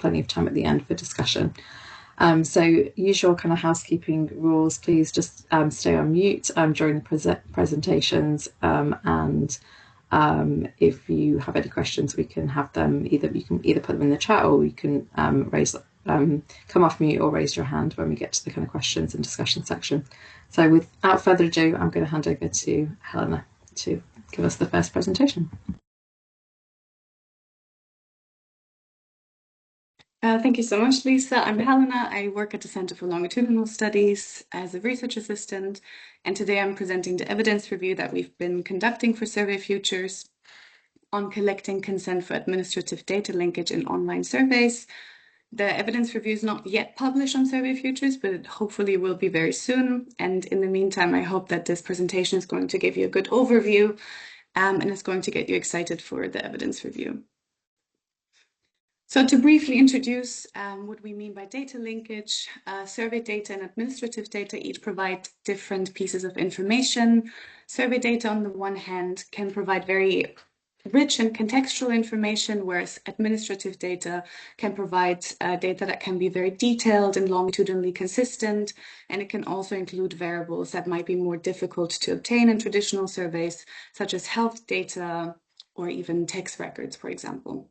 plenty of time at the end for discussion. So usual kind of housekeeping rules, please just stay on mute during the presentations, and if you have any questions, we can have them you can either put them in the chat, or you can come off mute or raise your hand when we get to the kind of questions and discussion section. So without further ado, I'm going to hand over to Helena to give us the first presentation. Thank you so much, Lisa. I'm Helena. I work at the Center for Longitudinal Studies as a research assistant, and today I'm presenting the evidence review that we've been conducting for Survey Futures on collecting consent for administrative data linkage in online surveys. The evidence review is not yet published on Survey Futures, but it hopefully will be very soon. And in the meantime, I hope that this presentation is going to give you a good overview, and it's going to get you excited for the evidence review. So to briefly introduce what we mean by data linkage, survey data and administrative data each provide different pieces of information. Survey data, on the one hand, can provide very rich and contextual information, whereas administrative data can provide data that can be very detailed and longitudinally consistent, and it can also include variables that might be more difficult to obtain in traditional surveys, such as health data or even text records, for example.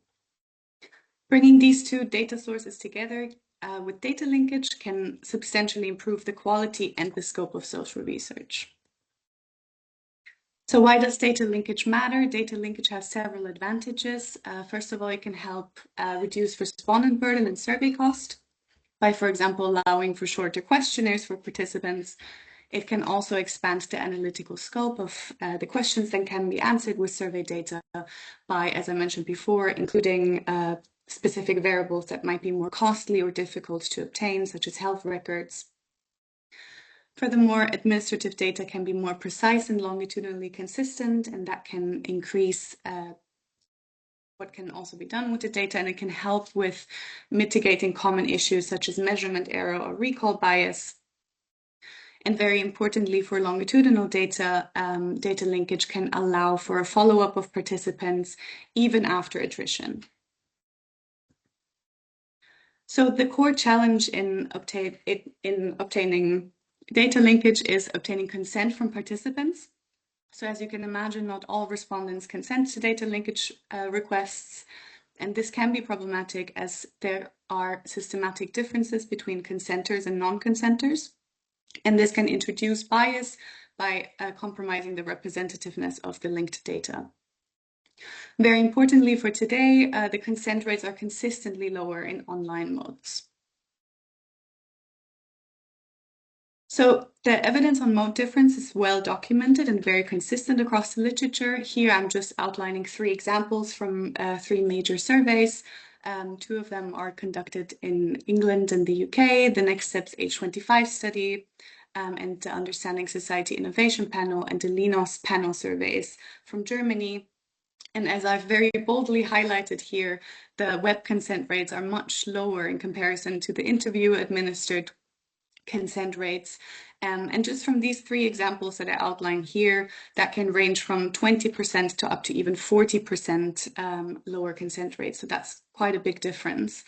Bringing these two data sources together with data linkage can substantially improve the quality and the scope of social research. So why does data linkage matter? Data linkage has several advantages. First of all, it can help reduce respondent burden and survey cost by, for example, allowing for shorter questionnaires for participants. It can also expand the analytical scope of the questions that can be answered with survey data by, as I mentioned before, including specific variables that might be more costly or difficult to obtain, such as health records. Furthermore, administrative data can be more precise and longitudinally consistent, and that can increase what can also be done with the data, and it can help with mitigating common issues such as measurement error or recall bias. And very importantly, for longitudinal data, data linkage can allow for a follow-up of participants even after attrition. So the core challenge in obtaining data linkage is obtaining consent from participants. So as you can imagine, not all respondents consent to data linkage requests, and this can be problematic as there are systematic differences between consenters and non-consenters, and this can introduce bias by compromising the representativeness of the linked data. Very importantly for today, the consent rates are consistently lower in online modes. So the evidence on mode difference is well documented and very consistent across the literature. Here I'm just outlining 3 examples from 3 major surveys. 2 of them are conducted in England and the UK, the Next Steps H25 study, and the Understanding Society Innovation Panel and the Linos panel surveys from Germany. And as I've very boldly highlighted here, the web consent rates are much lower in comparison to the interviewer-administered consent rates. And just from these 3 examples that I outline here, that can range from 20% to up to even 40% lower consent rates. So that's quite a big difference.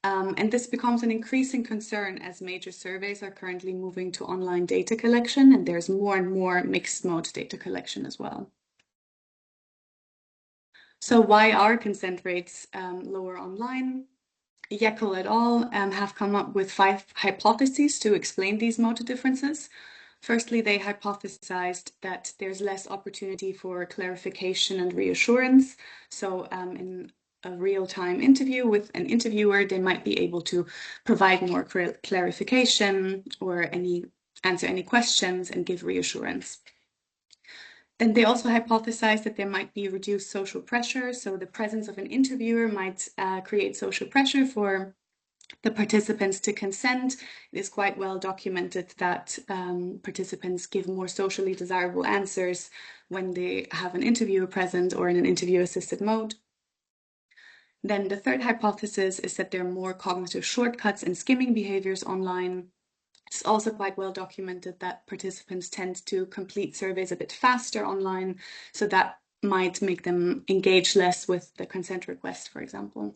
And this becomes an increasing concern as major surveys are currently moving to online data collection, and there's more and more mixed mode data collection as well. So why are consent rates lower online? Jekyll et al. Have come up with 5 hypotheses to explain these mode differences. Firstly, they hypothesized that there's less opportunity for clarification and reassurance. So in a real-time interview with an interviewer, they might be able to provide more clarification or answer any questions and give reassurance. Then they also hypothesized that there might be reduced social pressure. So the presence of an interviewer might create social pressure for the participants to consent. It is quite well documented that participants give more socially desirable answers when they have an interviewer present or in an interview-assisted mode. Then the third hypothesis is that there are more cognitive shortcuts and skimming behaviors online. It's also quite well documented that participants tend to complete surveys a bit faster online, so that might make them engage less with the consent request, for example.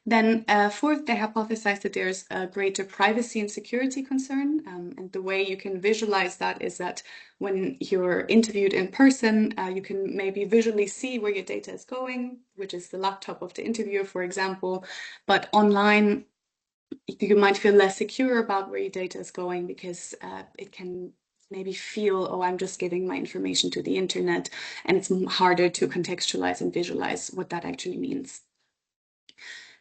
Then fourth, they hypothesized that there's a greater privacy and security concern. And the way you can visualize that is that when you're interviewed in person, you can maybe visually see where your data is going, which is the laptop of the interviewer, for example. But online, you might feel less secure about where your data is going because it can maybe feel, oh, I'm just giving my information to the internet, and it's harder to contextualize and visualize what that actually means.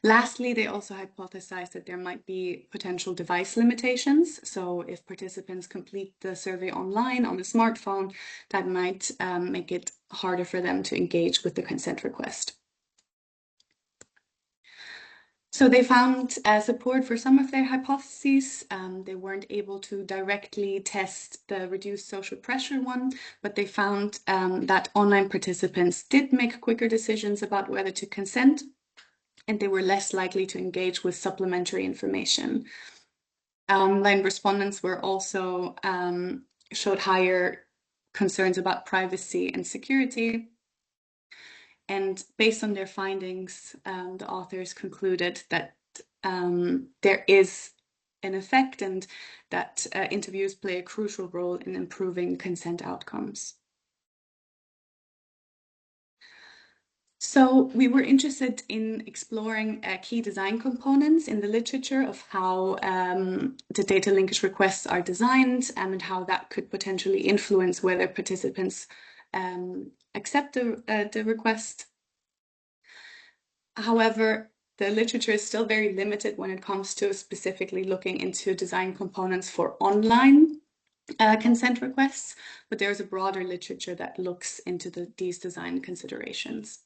Lastly, they also hypothesized that there might be potential device limitations. So if participants complete the survey online on a smartphone, that might make it harder for them to engage with the consent request. So they found support for some of their hypotheses. They weren't able to directly test the reduced social pressure one, but they found that online participants did make quicker decisions about whether to consent, and they were less likely to engage with supplementary information. Online respondents were also showed higher concerns about privacy and security. And based on their findings, the authors concluded that there is an effect and that interviews play a crucial role in improving consent outcomes. So we were interested in exploring key design components in the literature of how the data linkage requests are designed and how that could potentially influence whether participants accept the request. However, the literature is still very limited when it comes to specifically looking into design components for online consent requests, but there's a broader literature that looks into these design considerations.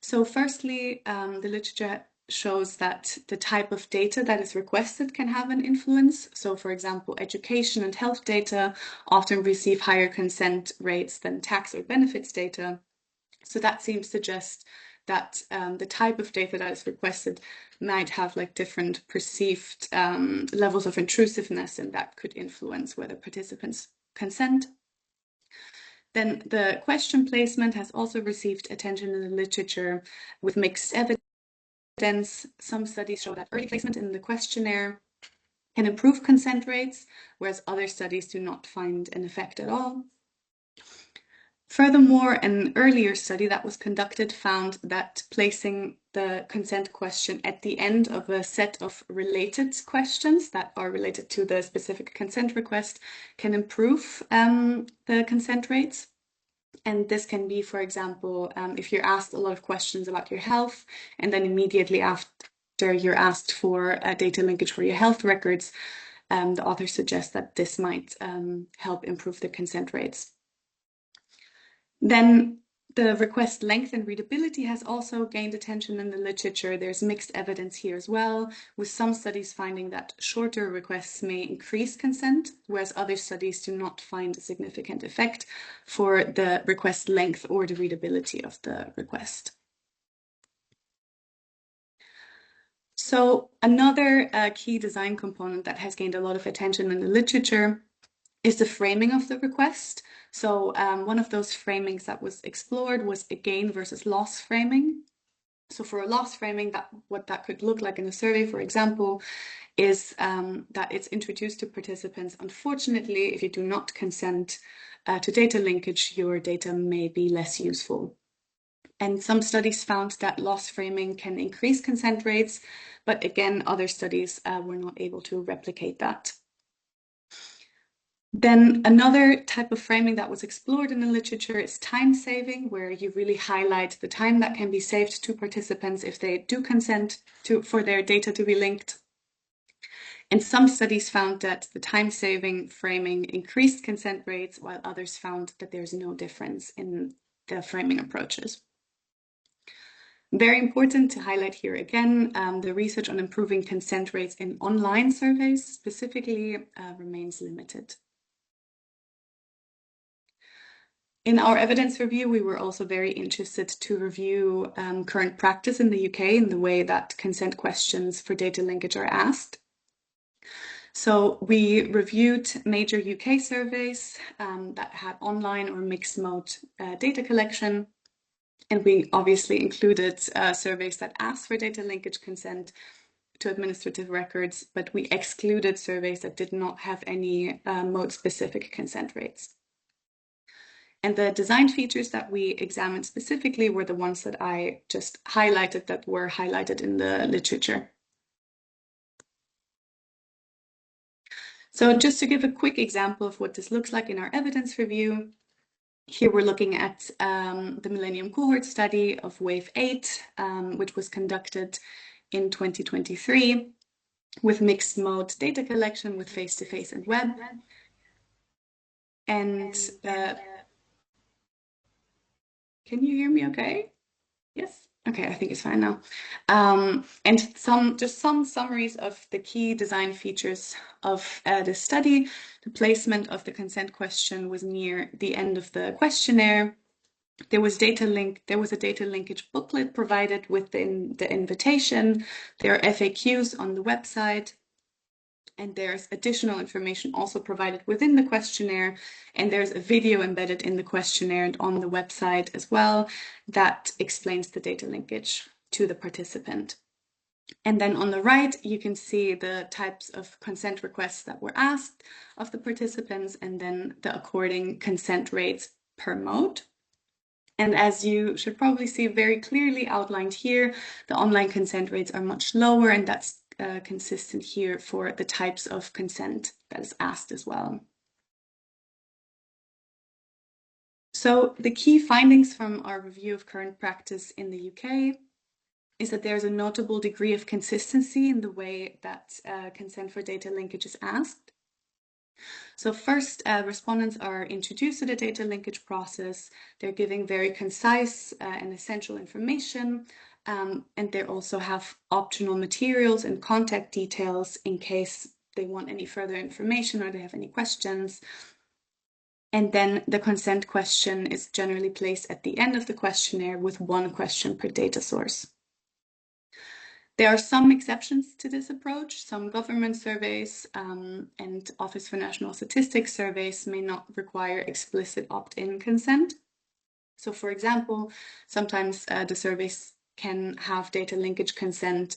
So firstly, the literature shows that the type of data that is requested can have an influence. So for example, education and health data often receive higher consent rates than tax or benefits data. So that seems to suggest that the type of data that is requested might have like different perceived levels of intrusiveness, and that could influence whether participants consent. Then the question placement has also received attention in the literature with mixed evidence. Some studies show that early placement in the questionnaire can improve consent rates, whereas other studies do not find an effect at all. Furthermore, an earlier study that was conducted found that placing the consent question at the end of a set of related questions that are related to the specific consent request can improve the consent rates. And this can be, for example, if you're asked a lot of questions about your health, and then immediately after you're asked for a data linkage for your health records, the author suggests that this might help improve the consent rates. Then the request length and readability has also gained attention in the literature. There's mixed evidence here as well, with some studies finding that shorter requests may increase consent, whereas other studies do not find a significant effect for the request length or the readability of the request. So another key design component that has gained a lot of attention in the literature is the framing of the request. So one of those framings that was explored was a gain versus loss framing. So for a loss framing, what that could look like in a survey, for example, is that it's introduced to participants. Unfortunately, if you do not consent to data linkage, your data may be less useful. And some studies found that loss framing can increase consent rates, but again, other studies were not able to replicate that. Then another type of framing that was explored in the literature is time saving, where you really highlight the time that can be saved to participants if they do consent for their data to be linked. And some studies found that the time saving framing increased consent rates, while others found that there's no difference in the framing approaches. Very important to highlight here again, the research on improving consent rates in online surveys specifically remains limited. In our evidence review, we were also very interested to review current practice in the UK in the way that consent questions for data linkage are asked. So we reviewed major UK surveys that had online or mixed mode data collection. And we obviously included surveys that asked for data linkage consent to administrative records, but we excluded surveys that did not have any mode-specific consent rates. And the design features that we examined specifically were the ones that I just highlighted, that were highlighted in the literature. So just to give a quick example of what this looks like in our evidence review, here we're looking at the Millennium Cohort Study of Wave 8, which was conducted in 2023 with mixed mode data collection with face-to-face and web. And can you hear me okay? Yes? Okay, I think it's fine now. And just some summaries of the key design features of this study. The placement of the consent question was near the end of the questionnaire. There was a data linkage booklet provided within the invitation. There are FAQs on the website. And there's additional information also provided within the questionnaire. And there's a video embedded in the questionnaire and on the website as well that explains the data linkage to the participant. And then on the right, you can see the types of consent requests that were asked of the participants and then the according consent rates per mode. And as you should probably see very clearly outlined here, the online consent rates are much lower, and that's consistent here for the types of consent that is asked as well. So the key findings from our review of current practice in the UK is that there's a notable degree of consistency in the way that consent for data linkage is asked. So first, respondents are introduced to the data linkage process. They're giving very concise and essential information. And they also have optional materials and contact details in case they want any further information or they have any questions. And then the consent question is generally placed at the end of the questionnaire with one question per data source. There are some exceptions to this approach. Some government surveys and Office for National Statistics surveys may not require explicit opt-in consent. So for example, sometimes the surveys can have data linkage consent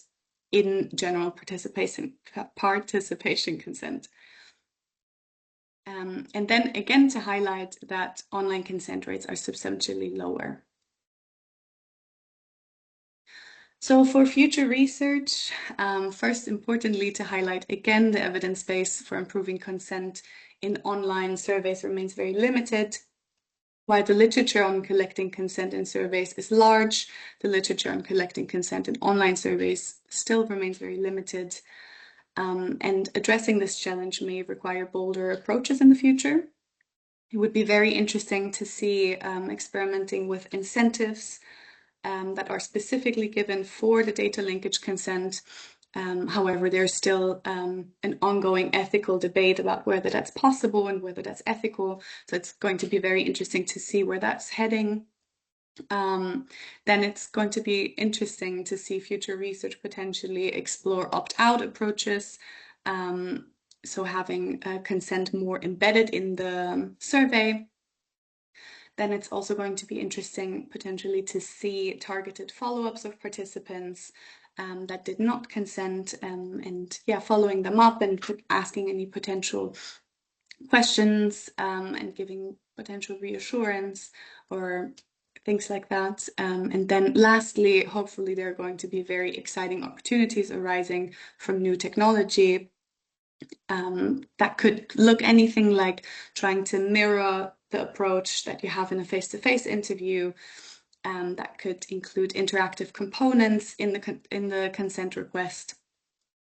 in general participation consent. And then again, to highlight that online consent rates are substantially lower. So for future research, first importantly to highlight again the evidence base for improving consent in online surveys remains very limited. While the literature on collecting consent in surveys is large, the literature on collecting consent in online surveys still remains very limited. And addressing this challenge may require bolder approaches in the future. It would be very interesting to see experimenting with incentives that are specifically given for the data linkage consent. However, there's still an ongoing ethical debate about whether that's possible and whether that's ethical. So it's going to be very interesting to see where that's heading. Then it's going to be interesting to see future research potentially explore opt-out approaches. So having consent more embedded in the survey. Then it's also going to be interesting potentially to see targeted follow-ups of participants that did not consent and following them up and asking any potential questions and giving potential reassurance or things like that. And then lastly, hopefully there are going to be very exciting opportunities arising from new technology that could look anything like trying to mirror the approach that you have in a face-to-face interview. That could include interactive components in the consent request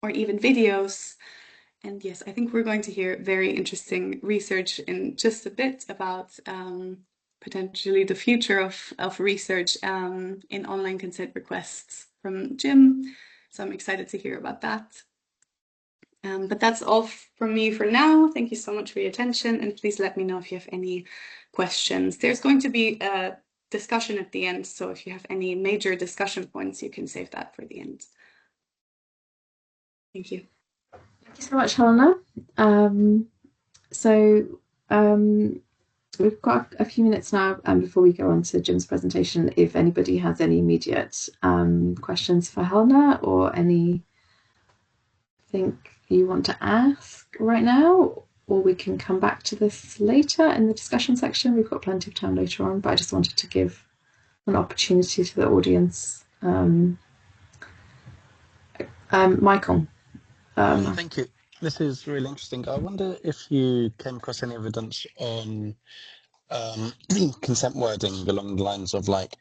or even videos. And yes, I think we're going to hear very interesting research in just a bit about potentially the future of research in online consent requests from Jim. So I'm excited to hear about that. But that's all from me for now. Thank you so much for your attention, and please let me know if you have any questions. There's going to be a discussion at the end, so if you have any major discussion points, you can save that for the end. Thank you. Thank you so much, Helena. we've got a few minutes now before we go on to Jim's presentation. If anybody has any immediate questions for Helena or anything you want to ask right now, or we can come back to this later in the discussion section. We've got plenty of time later on, but I just wanted to give an opportunity to the audience. Michael. Thank you. This is really interesting. I wonder if you came across any evidence on consent wording along the lines of like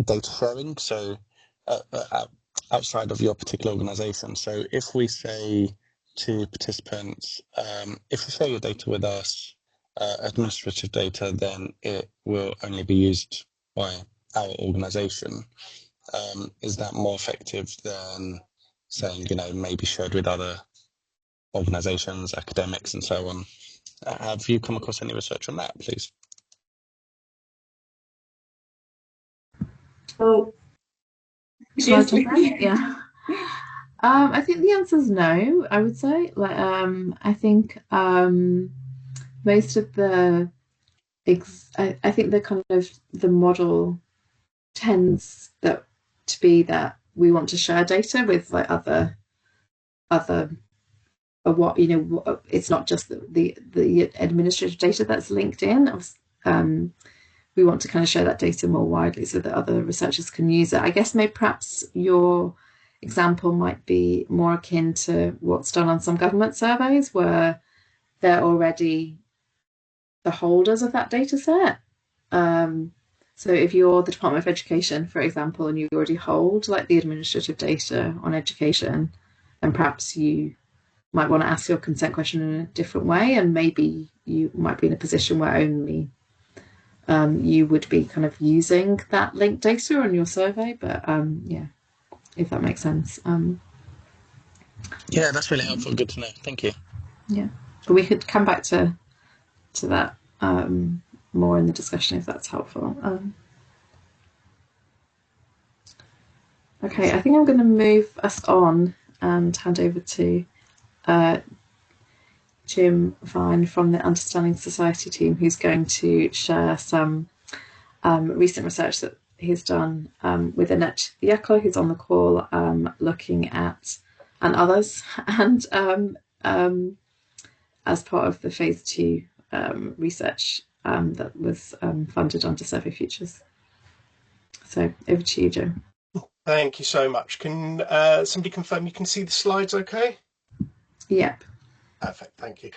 data sharing. So outside of your particular organization. So if we say to participants, if you share your data with us, administrative data, then it will only be used by our organization. Is that more effective than saying, maybe shared with other organizations, academics, and so on? Have you come across any research on that, please? Oh, yeah. I think the answer is no. I would say, I think most of the, I think the kind of the model tends to be that we want to share data with like other what it's not just the administrative data that's linked in. We want to kind of share that data more widely so that other researchers can use it. I guess maybe perhaps your example might be more akin to what's done on some government surveys where they're already the holders of that data set. So if you're the Department of Education, for example, and you already hold like the administrative data on education, then perhaps you might want to ask your consent question in a different way, and maybe you might be in a position where only you would be kind of using that linked data on your survey. But yeah, if that makes sense. Yeah, that's really helpful. Good to know. Thank you. Yeah, but we could come back to that more in the discussion if that's helpful. Okay, I think I'm going to move us on and hand over to Jim Vine from the Understanding Society team, who's going to share some recent research that he's done with Annette Yekla, who's on the call, looking at, and others, and as part of the phase 2 research that was funded under Survey Futures. So over to you, Jim. Thank you so much. Can somebody confirm you can see the slides okay? Yep. Perfect, thank you.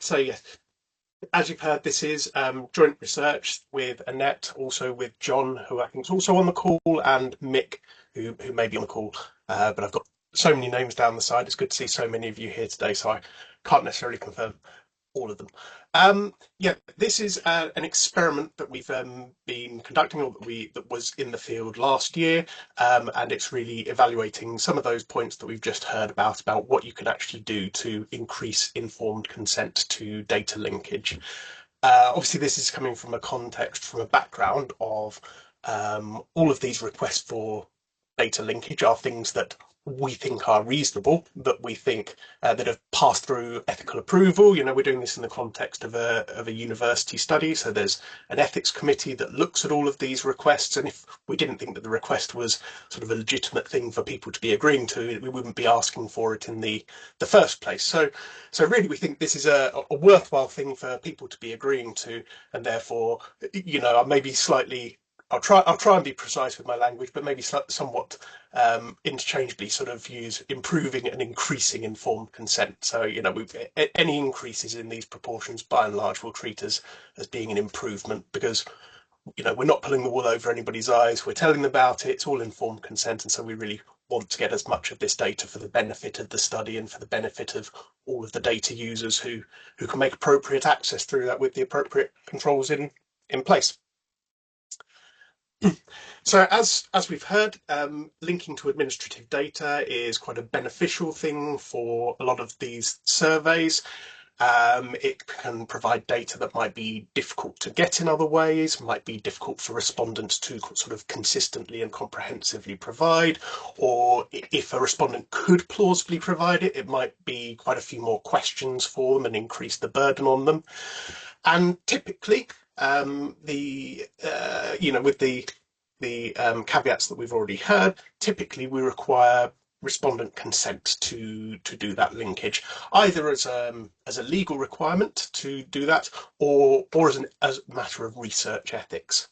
So yes, as you've heard, this is joint research with Annette, also with John, who I think is also on the call, and Mick, who may be on the call, but I've got so many names down the side. It's good to see so many of you here today, so I can't necessarily confirm all of them. Yeah, this is an experiment that we've been conducting, or that was in the field last year, and it's really evaluating some of those points that we've just heard about what you can actually do to increase informed consent to data linkage. Obviously, this is coming from a background of all of these requests for data linkage are things that we think are reasonable, that we think that have passed through ethical approval. We're doing this in the context of a university study, so there's an ethics committee that looks at all of these requests, and if we didn't think that the request was sort of a legitimate thing for people to be agreeing to, we wouldn't be asking for it in the first place. So really we think this is a worthwhile thing for people to be agreeing to, and therefore, I may be slightly, I'll try and be precise with my language, but maybe somewhat interchangeably sort of use improving and increasing informed consent. So, any increases in these proportions, by and large, we'll treat as being an improvement, because, we're not pulling the wool over anybody's eyes. We're telling them about it. It's all informed consent. And so we really want to get as much of this data for the benefit of the study and for the benefit of all of the data users who can make appropriate access through that with the appropriate controls in place. So as we've heard, linking to administrative data is quite a beneficial thing for a lot of these surveys. It can provide data that might be difficult to get in other ways, might be difficult for respondents to sort of consistently and comprehensively provide, or if a respondent could plausibly provide it, it might be quite a few more questions for them and increase the burden on them. And typically, with the caveats that we've already heard, typically we require respondent consent to do that linkage, either as a legal requirement to do that, or as a matter of research ethics.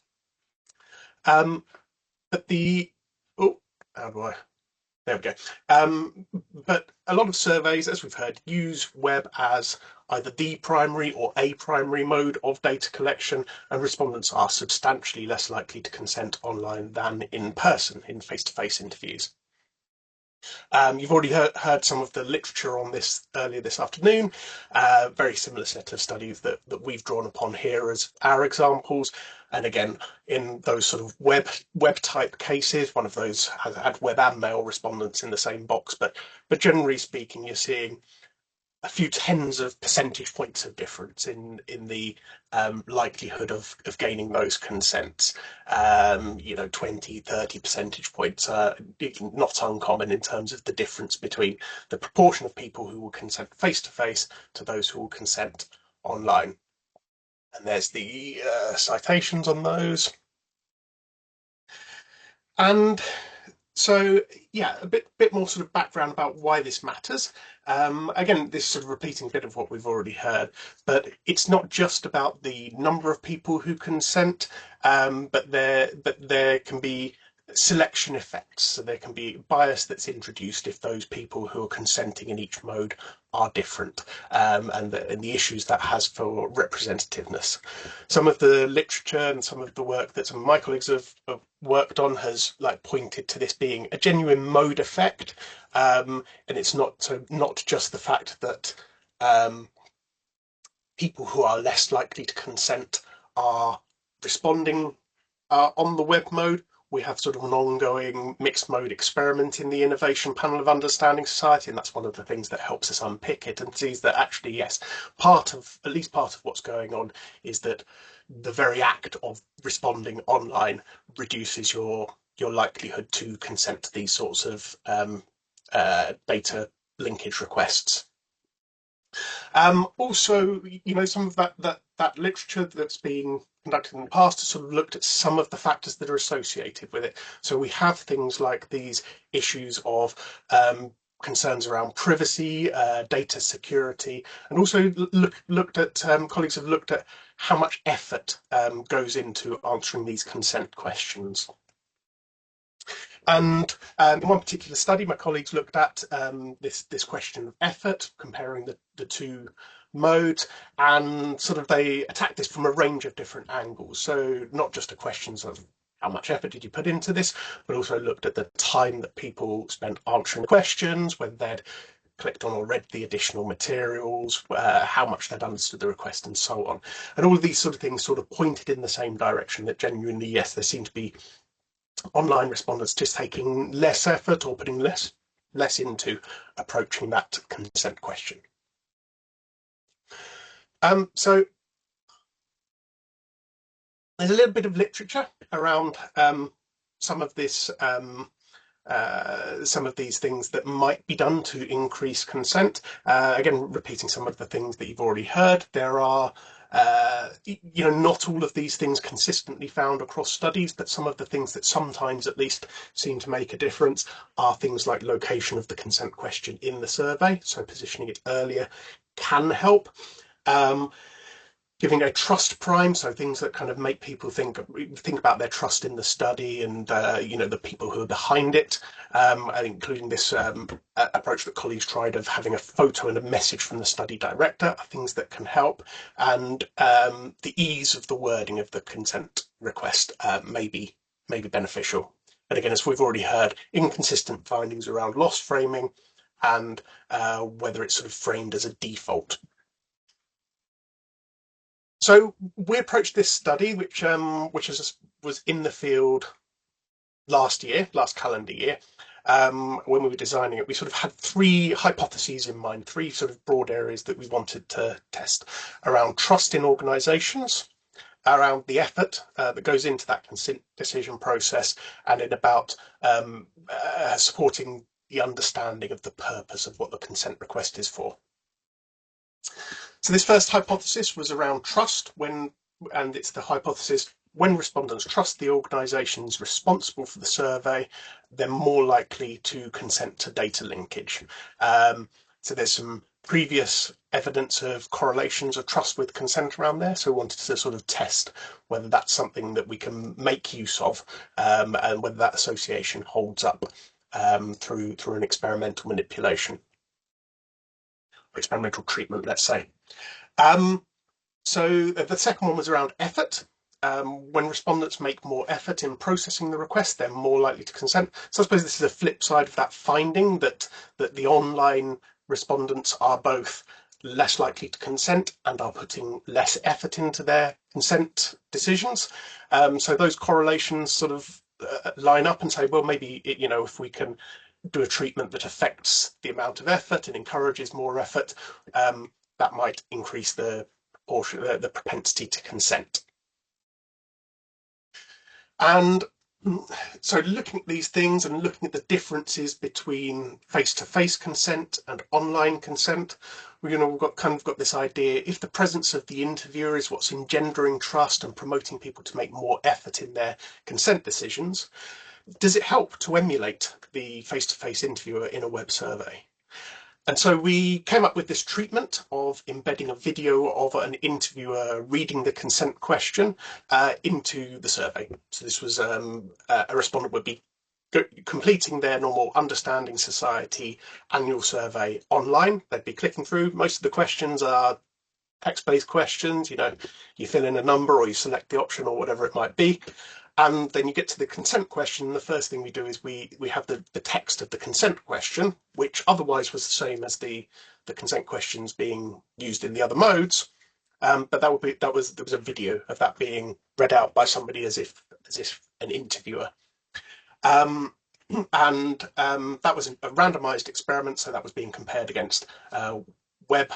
But the how do I? There we go. But a lot of surveys, as we've heard, use web as either the primary or a primary mode of data collection, and respondents are substantially less likely to consent online than in person in face-to-face interviews. You've already heard some of the literature on this earlier this afternoon. Very similar set of studies that we've drawn upon here as our examples. And again, in those sort of web type cases, one of those has had web and mail respondents in the same box. But generally speaking, you're seeing a few tens of percentage points of difference in the likelihood of gaining those consents. 20, 30 percentage points are not uncommon in terms of the difference between the proportion of people who will consent face-to-face to those who will consent online. And there's the citations on those. And so, yeah, a bit more sort of background about why this matters. Again, this is sort of repeating a bit of what we've already heard, but it's not just about the number of people who consent, but there can be selection effects. So there can be bias that's introduced if those people who are consenting in each mode are different, and the issues that has for representativeness. Some of the literature and some of the work that some of my colleagues have worked on has pointed to this being a genuine mode effect, and it's not just the fact that people who are less likely to consent are responding on the web mode. We have sort of an ongoing mixed mode experiment in the Innovation Panel of Understanding Society, and that's one of the things that helps us unpick it and sees that actually, yes, at least part of what's going on is that the very act of responding online reduces your likelihood to consent to these sorts of data linkage requests. Also, some of that literature that's been conducted in the past has sort of looked at some of the factors that are associated with it. So we have things like these issues of concerns around privacy, data security, and also colleagues have looked at how much effort goes into answering these consent questions. And in one particular study, my colleagues looked at this question of effort, comparing the two modes, and sort of they attacked this from a range of different angles. So not just a questions of how much effort did you put into this, but also looked at the time that people spent answering the questions, whether they'd clicked on or read the additional materials, how much they'd understood the request, and so on. And all of these sort of things sort of pointed in the same direction, that genuinely, yes, there seemed to be online respondents just taking less effort or putting less into approaching that consent question. So there's a little bit of literature around some of this, some of these things that might be done to increase consent. Again, repeating some of the things that you've already heard, there are not all of these things consistently found across studies, but some of the things that sometimes at least seem to make a difference are things like location of the consent question in the survey. So positioning it earlier can help. Giving a trust prime, so things that kind of make people think about their trust in the study and the people who are behind it, including this approach that colleagues tried of having a photo and a message from the study director, are things that can help. And the ease of the wording of the consent request may be beneficial. And again, as we've already heard, inconsistent findings around loss framing and whether it's sort of framed as a default. So we approached this study, which was in the field last calendar year. When we were designing it, we sort of had three hypotheses in mind, three sort of broad areas that we wanted to test: around trust in organisations, around the effort that goes into that consent decision process, and in about supporting the understanding of the purpose of what the consent request is for. So this first hypothesis was around trust, and it's the hypothesis when respondents trust the organisations responsible for the survey, they're more likely to consent to data linkage. So there's some previous evidence of correlations of trust with consent around there, so we wanted to sort of test whether that's something that we can make use of, and whether that association holds up through an experimental manipulation, or experimental treatment, let's say. So the second one was around effort. When respondents make more effort in processing the request, they're more likely to consent. So I suppose this is a flip side of that finding that the online respondents are both less likely to consent and are putting less effort into their consent decisions. So those correlations sort of line up and say, well, maybe if we can do a treatment that affects the amount of effort and encourages more effort, that might increase the propensity to consent. And so looking at these things and looking at the differences between face-to-face consent and online consent, we've got this idea: if the presence of the interviewer is what's engendering trust and promoting people to make more effort in their consent decisions, does it help to emulate the face-to-face interviewer in a web survey? And so we came up with this treatment of embedding a video of an interviewer reading the consent question into the survey. So this was a respondent would be completing their normal Understanding Society annual survey online. They'd be clicking through. Most of the questions are text-based questions. You fill in a number or you select the option or whatever it might be. And then you get to the consent question. The first thing we do is we have the text of the consent question, which otherwise was the same as the consent questions being used in the other modes. But there was a video of that being read out by somebody as if an interviewer. And that was a randomized experiment, so that was being compared against web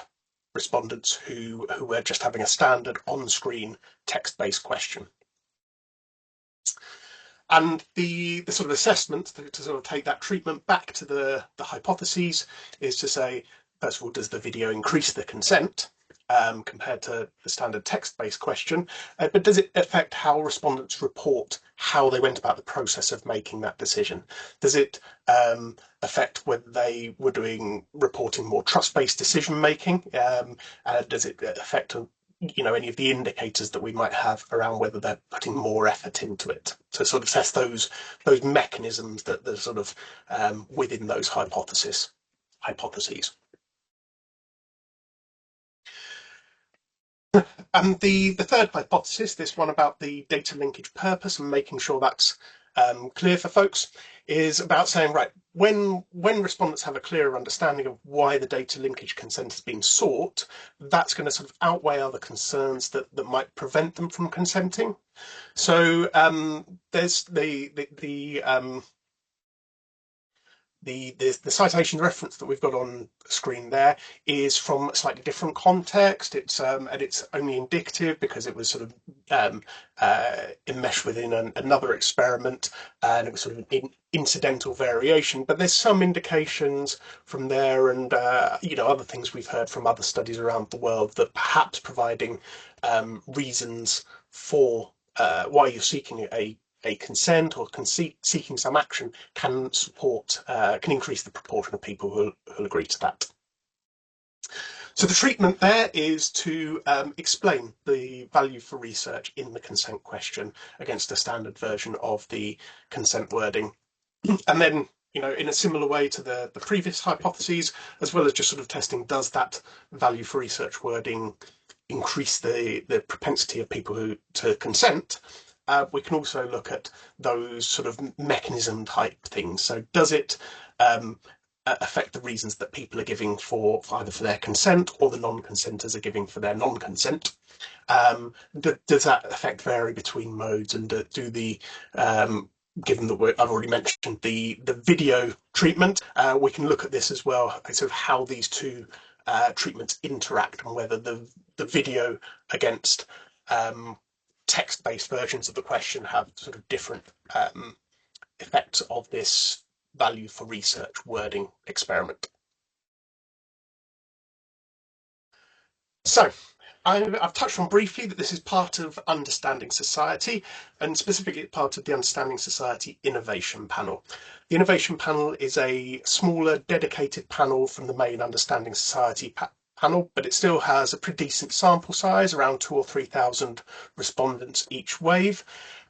respondents who were just having a standard on-screen text-based question. And the sort of assessment to sort of take that treatment back to the hypotheses is to say, first of all, does the video increase the consent compared to the standard text-based question? But does it affect how respondents report how they went about the process of making that decision? Does it affect whether they were reporting more trust-based decision-making? Does it affect any of the indicators that we might have around whether they're putting more effort into it, to sort of test those mechanisms that are sort of within those hypotheses. And the third hypothesis, this one about the data linkage purpose and making sure that's clear for folks, is about saying, right, when respondents have a clearer understanding of why the data linkage consent has been sought, that's going to sort of outweigh other concerns that might prevent them from consenting. So there's the citation reference that we've got on screen there is from a slightly different context. It's and it's only indicative because it was sort of enmeshed within another experiment, and it was sort of an incidental variation. But there's some indications from there, and other things we've heard from other studies around the world that perhaps providing reasons for why you're seeking a consent or seeking some action can increase the proportion of people who'll agree to that. So the treatment there is to explain the value for research in the consent question against a standard version of the consent wording. And then, in a similar way to the previous hypotheses, as well as just sort of testing, does that value for research wording increase the propensity of people to consent? We can also look at those sort of mechanism type things. So does it affect the reasons that people are giving for either for their consent or the non-consenters are giving for their non-consent? Does that effect vary between modes? And do the given that I've already mentioned the video treatment, we can look at this as well, sort of how these two treatments interact and whether the video against text-based versions of the question have sort of different effects of this value for research wording experiment. So I've touched on briefly that this is part of Understanding Society, and specifically part of the Understanding Society Innovation Panel. The Innovation Panel is a smaller, dedicated panel from the main Understanding Society panel, but it still has a pretty decent sample size, around 2,000 or 3,000 respondents each wave.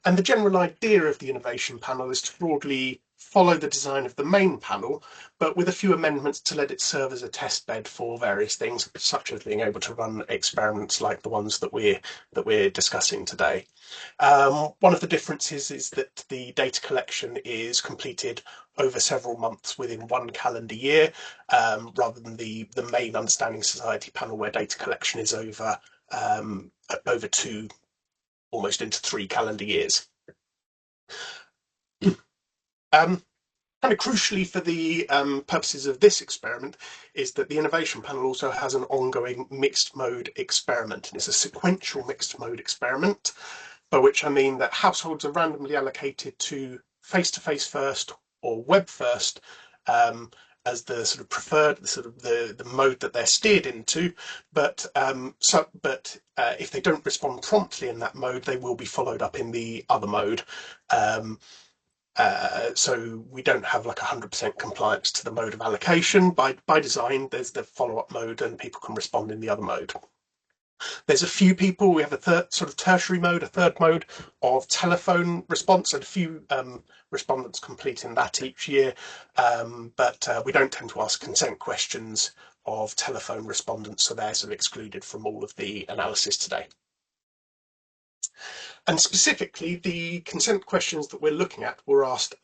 And the general idea of the Innovation Panel is to broadly follow the design of the main panel, but with a few amendments to let it serve as a test bed for various things, such as being able to run experiments like the ones that we're discussing today. One of the differences is that the data collection is completed over several months within one calendar year, rather than the main Understanding Society panel, where data collection is over 2, almost into 3 calendar years. Kind of crucially for the purposes of this experiment is that the Innovation Panel also has an ongoing mixed mode experiment, and it's a sequential mixed mode experiment, by which I mean that households are randomly allocated to face-to-face first or web first, as the sort of preferred, the mode that they're steered into, but if they don't respond promptly in that mode, they will be followed up in the other mode. So we don't have like 100% compliance to the mode of allocation. By design, there's the follow-up mode, and people can respond in the other mode. There's a few people, we have a third sort of tertiary mode, a third mode of telephone response, and a few respondents completing that each year, but we don't tend to ask consent questions of telephone respondents, so they're sort of excluded from all of the analysis today. And specifically, the consent questions that we're looking at were asked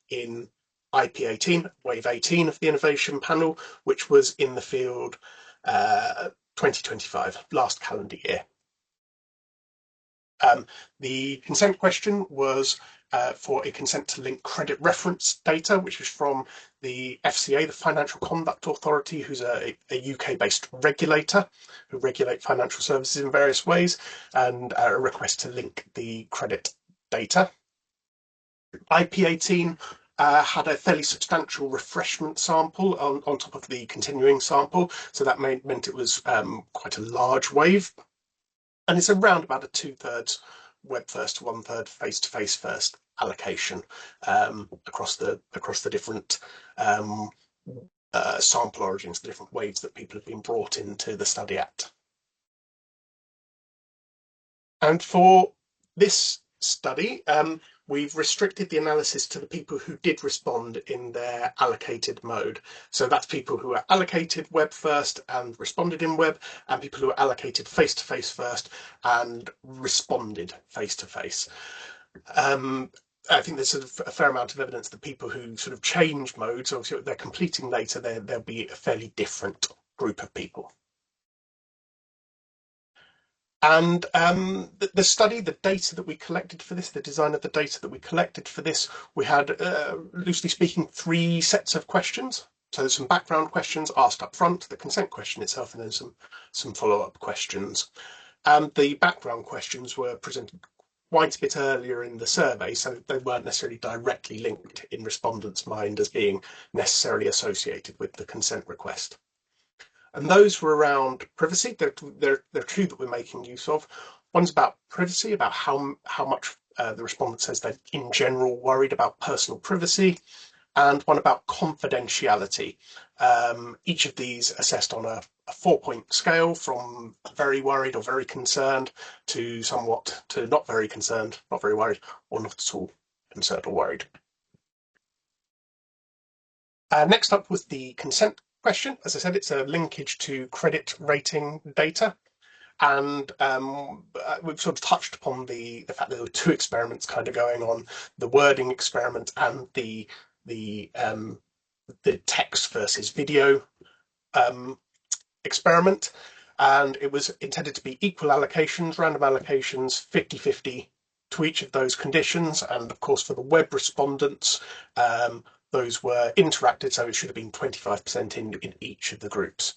in IP18, wave 18 of the Innovation Panel, which was in the field 2025, last calendar year. The consent question was for a consent to link credit reference data, which is from the FCA, the Financial Conduct Authority, who's a UK-based regulator who regulate financial services in various ways, and a request to link the credit data. IP18 had a fairly substantial refreshment sample on top of the continuing sample, so that meant it was quite a large wave. And it's around about a 2/3 web first to 1/3 face-to-face first allocation across the different sample origins, the different waves that people have been brought into the study at. And for this study, we've restricted the analysis to the people who did respond in their allocated mode. So that's people who are allocated web first and responded in web, and people who are allocated face-to-face first and responded face-to-face. I think there's sort of a fair amount of evidence that people who sort of change modes, obviously they're completing later, there'll be a fairly different group of people. And the study, the data that we collected for this, the design of the data that we collected for this, we had, loosely speaking, 3 sets of questions. So there's some background questions asked up front, the consent question itself, and then some follow-up questions. The background questions were presented quite a bit earlier in the survey, so they weren't necessarily directly linked in respondents' mind as being necessarily associated with the consent request. And those were around privacy. They're 2 that we're making use of. One's about privacy, about how much the respondent says they're in general worried about personal privacy, and one about confidentiality. Each of these assessed on a 4-point scale, from very worried or very concerned to somewhat to not very concerned, not very worried, or not at all concerned or worried. Next up was the consent question. As I said, it's a linkage to credit rating data, and we've sort of touched upon the fact that there were 2 experiments kind of going on: the wording experiment and the text versus video experiment. And it was intended to be equal allocations, random allocations, 50-50 to each of those conditions. And of course, for the web respondents, those were interacted, so it should have been 25% in each of the groups.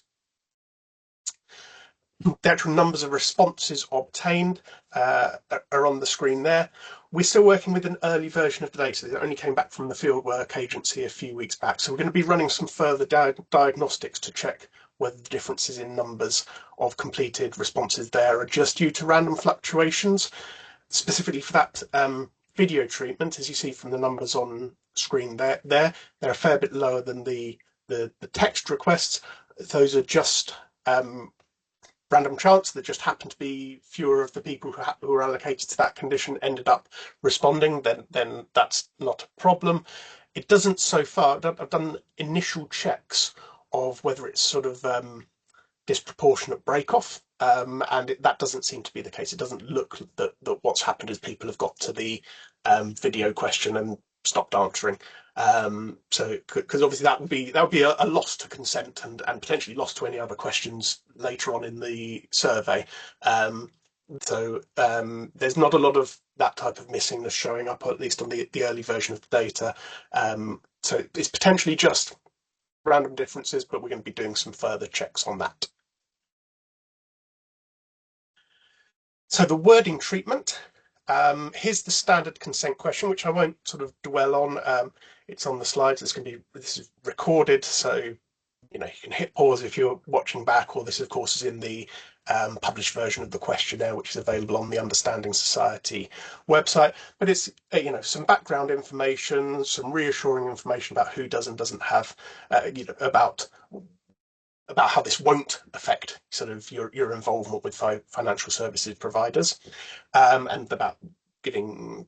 The actual numbers of responses obtained are on the screen there. We're still working with an early version of the data. It only came back from the fieldwork agency a few weeks back, so we're going to be running some further diagnostics to check whether the differences in numbers of completed responses there are just due to random fluctuations. Specifically for that video treatment, as you see from the numbers on screen they're a fair bit lower than the text requests. Those are just random chance that just happened to be fewer of the people who were allocated to that condition ended up responding, then that's not a problem. It doesn't so far. I've done initial checks of whether it's sort of disproportionate break-off, and that doesn't seem to be the case. It doesn't look that what's happened is people have got to the video question and stopped answering. So, because obviously that would be a loss to consent and potentially loss to any other questions later on in the survey. There's not a lot of that type of missingness showing up, at least on the early version of the data. So it's potentially just random differences, but we're going to be doing some further checks on that. So the wording treatment. Here's the standard consent question, which I won't sort of dwell on. It's on the slides. This is recorded, so you can hit pause if you're watching back, or this of course is in the published version of the questionnaire, which is available on the Understanding Society website. But it's some background information, some reassuring information about who does and doesn't have, about how this won't affect sort of your involvement with financial services providers, and about giving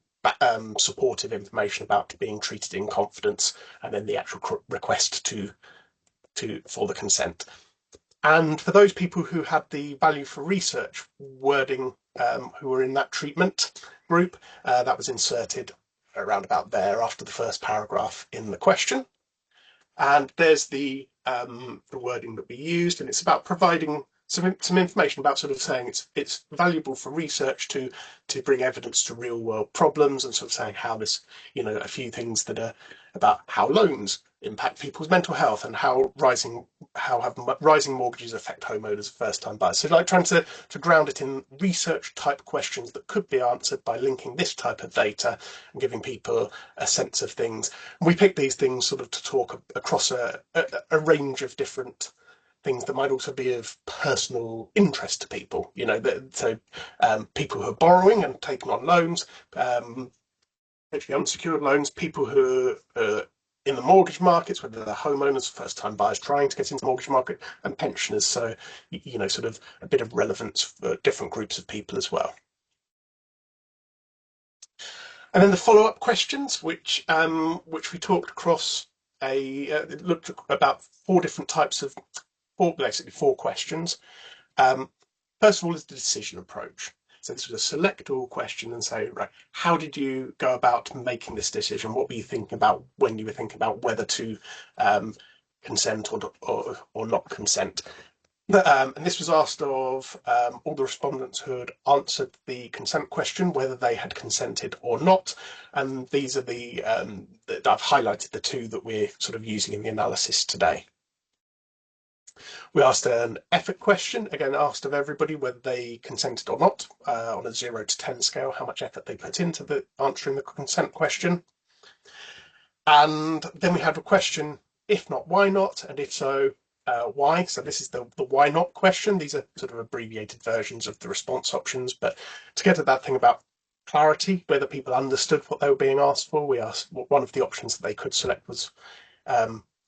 supportive information about being treated in confidence, and then the actual request for the consent. And for those people who had the value for research wording, who were in that treatment group, that was inserted around about there after the first paragraph in the question. And there's the wording that we used, and it's about providing some information about sort of saying it's valuable for research to bring evidence to real world problems, and sort of saying how this, a few things that are about how loans impact people's mental health, and how rising mortgages affect homeowners, first time buyers. So like trying to ground it in research type questions that could be answered by linking this type of data and giving people a sense of things. And we picked these things sort of to talk across a range of different things that might also be of personal interest to people. People who are borrowing and taking on loans, actually unsecured loans, people who are in the mortgage markets, whether they're homeowners, first-time buyers trying to get into the mortgage market, and pensioners. So, sort of a bit of relevance for different groups of people as well. And then the follow-up questions, which we talked across looked at about four different types of, basically four questions. First of all is the decision approach. So this was a select all question and say, right, how did you go about making this decision? What were you thinking about when you were thinking about whether to consent or not consent? And this was asked of all the respondents who had answered the consent question, whether they had consented or not. And these are that I've highlighted the two that we're sort of using in the analysis today. We asked an effort question, again asked of everybody whether they consented or not, on a 0 to 10 scale, how much effort they put into answering the consent question. And then we had a question, if not, why not? And if so, why? So this is the why not question. These are sort of abbreviated versions of the response options, but to get at that thing about clarity, whether people understood what they were being asked for, we asked one of the options that they could select was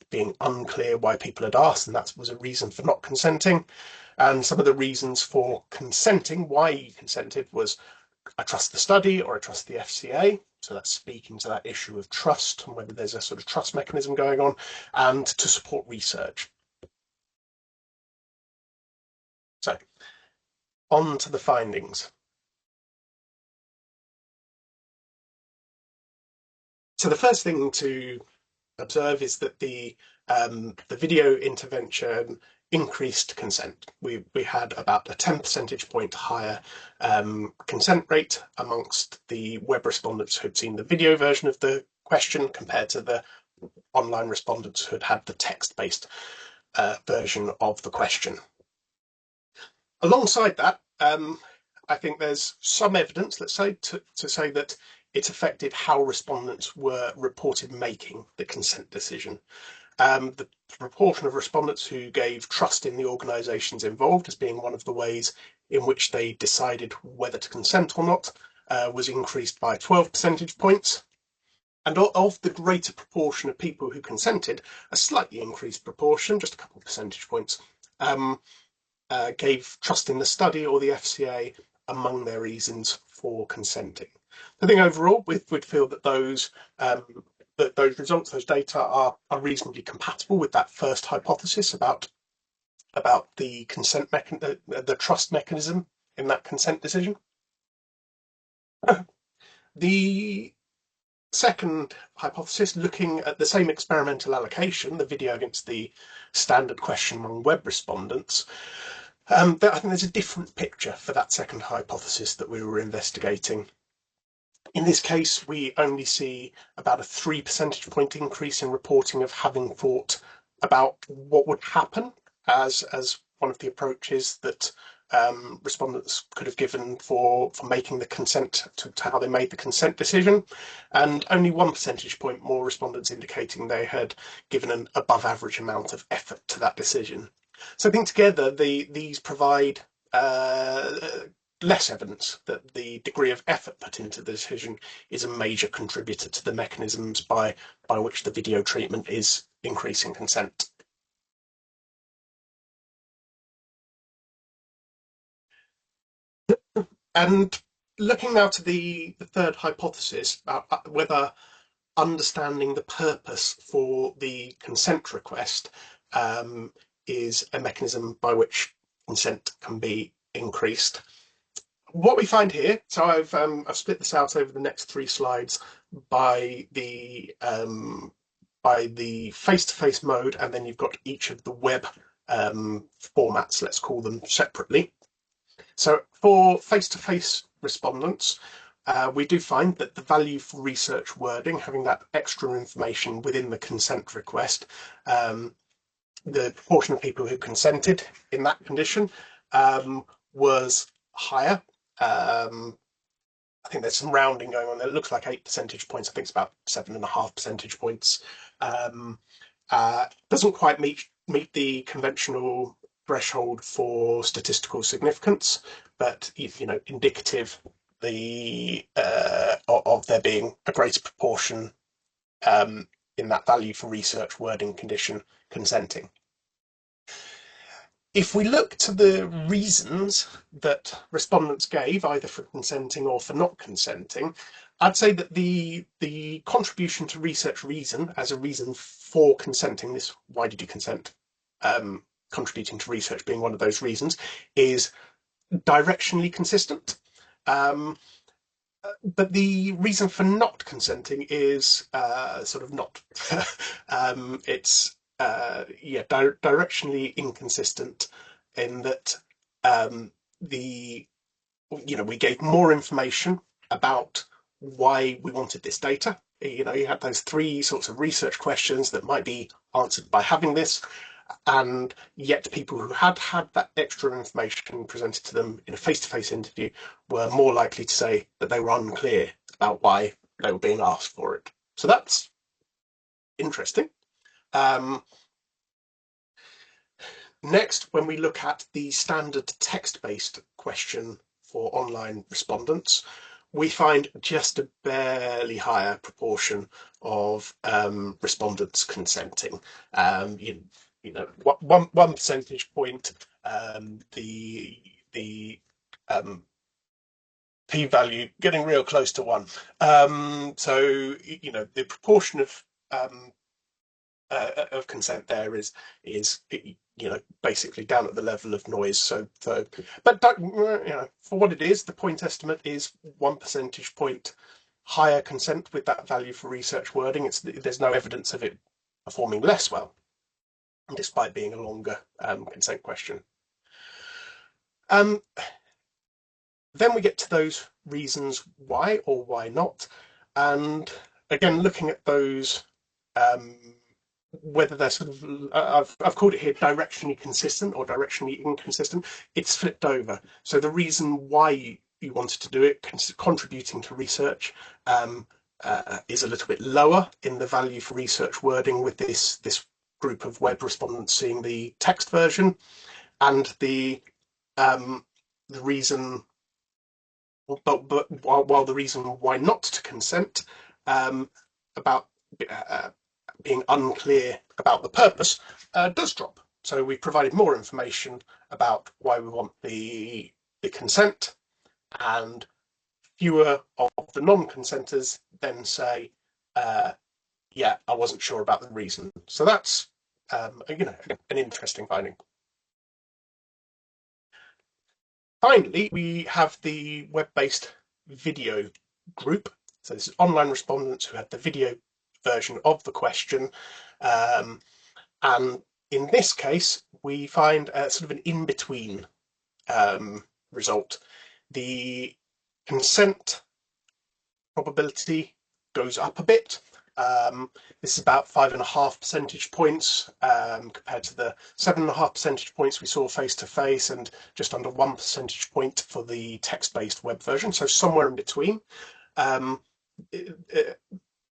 being unclear why people had asked, and that was a reason for not consenting. And some of the reasons for consenting, why you consented, was I trust the study, or I trust the FCA. So that's speaking to that issue of trust and whether there's a sort of trust mechanism going on, and to support research. So on to the findings. So the first thing to observe is that the video intervention increased consent. We had about a 10 percentage point higher consent rate amongst the web respondents who had seen the video version of the question compared to the online respondents who had the text-based version of the question. Alongside that, I think there's some evidence, let's say, to say that it's affected how respondents were reported making the consent decision. The proportion of respondents who gave trust in the organisations involved as being one of the ways in which they decided whether to consent or not was increased by 12 percentage points. And of the greater proportion of people who consented, a slightly increased proportion, just a couple of percentage points, gave trust in the study or the FCA among their reasons for consenting. I think overall, we'd feel that those results, those data, are reasonably compatible with that first hypothesis about the consent the trust mechanism in that consent decision. The second hypothesis, looking at the same experimental allocation, the video against the standard question among web respondents, I think there's a different picture for that second hypothesis that we were investigating. In this case, we only see about a 3 percentage point increase in reporting of having thought about what would happen as one of the approaches that respondents could have given for making the consent, to how they made the consent decision, and only 1 percentage point more respondents indicating they had given an above average amount of effort to that decision. So I think together these provide less evidence that the degree of effort put into the decision is a major contributor to the mechanisms by which the video treatment is increasing consent. And looking now to the third hypothesis about whether understanding the purpose for the consent request is a mechanism by which consent can be increased. What we find here, so I've split this out over the next 3 slides by the face-to-face mode, and then you've got each of the web formats, let's call them, separately. So for face-to-face respondents, we do find that the value for research wording, having that extra information within the consent request, the proportion of people who consented in that condition was higher. I think there's some rounding going on there. It looks like 8 percentage points. I think it's about 7.5 percentage points. Doesn't quite meet the conventional threshold for statistical significance, but indicative of there being a greater proportion in that value for research wording condition consenting. If we look to the reasons that respondents gave, either for consenting or for not consenting, I'd say that the contribution to research reason as a reason for consenting, this why did you consent, contributing to research being one of those reasons, is directionally consistent. But the reason for not consenting is sort of not. It's directionally inconsistent in that we gave more information about why we wanted this data. You had those 3 sorts of research questions that might be answered by having this, and yet people who had that extra information presented to them in a face-to-face interview were more likely to say that they were unclear about why they were being asked for it. So that's interesting. Next, when we look at the standard text-based question for online respondents, we find just a barely higher proportion of respondents consenting. 1 percentage point, the p-value getting real close to 1. So the proportion of consent there is basically down at the level of noise. So but for what it is, the point estimate is 1 percentage point higher consent with that value for research wording. There's no evidence of it performing less well, despite being a longer consent question. Then we get to those reasons why or why not, and again looking at those, whether they're sort of, I've called it here directionally consistent or directionally inconsistent. It's flipped over. So the reason why you wanted to do it, contributing to research, is a little bit lower in the value for research wording with this group of web respondents seeing the text version, and the reason, but while the reason why not to consent about being unclear about the purpose does drop. So we provided more information about why we want the consent, and fewer of the non-consenters then say, yeah, I wasn't sure about the reason. So that's an interesting finding. Finally, we have the web-based video group. So this is online respondents who had the video version of the question. And in this case, we find sort of an in-between result. The consent probability goes up a bit. This is about 5.5 percentage points compared to the 7.5 percentage points we saw face-to-face, and just under 1 percentage point for the text-based web version, so somewhere in between.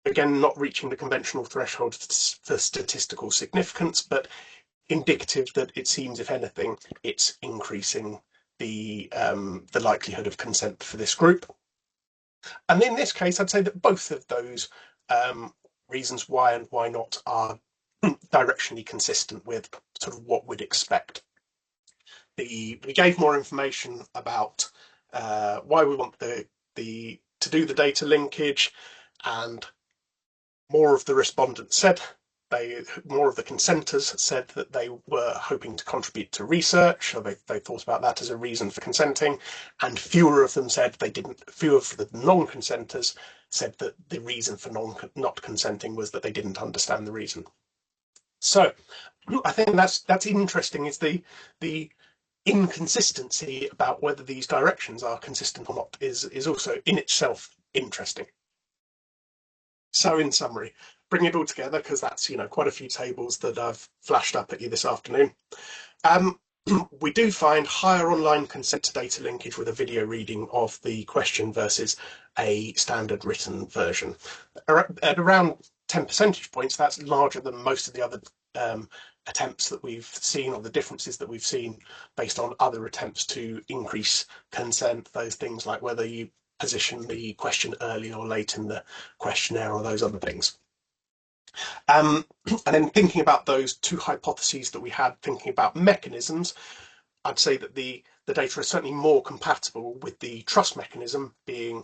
Again, not reaching the conventional threshold for statistical significance, but indicative that it seems, if anything, it's increasing the likelihood of consent for this group. And in this case, I'd say that both of those reasons why and why not are directionally consistent with sort of what we'd expect. We gave more information about why we want to do the data linkage, and more of the respondents said more of the consenters said that they were hoping to contribute to research, or they thought about that as a reason for consenting, and fewer of them said they didn't. Fewer of the non-consenters said that the reason for not consenting was that they didn't understand the reason. So I think that's interesting, is the inconsistency about whether these directions are consistent or not is also in itself interesting. So in summary, bring it all together, because that's quite a few tables that I've flashed up at you this afternoon. We do find higher online consent to data linkage with a video reading of the question versus a standard written version. At around 10 percentage points, that's larger than most of the other attempts that we've seen, or the differences that we've seen based on other attempts to increase consent. Those things like whether you position the question early or late in the questionnaire, or those other things. And then thinking about those two hypotheses that we had, thinking about mechanisms, I'd say that the data are certainly more compatible with the trust mechanism being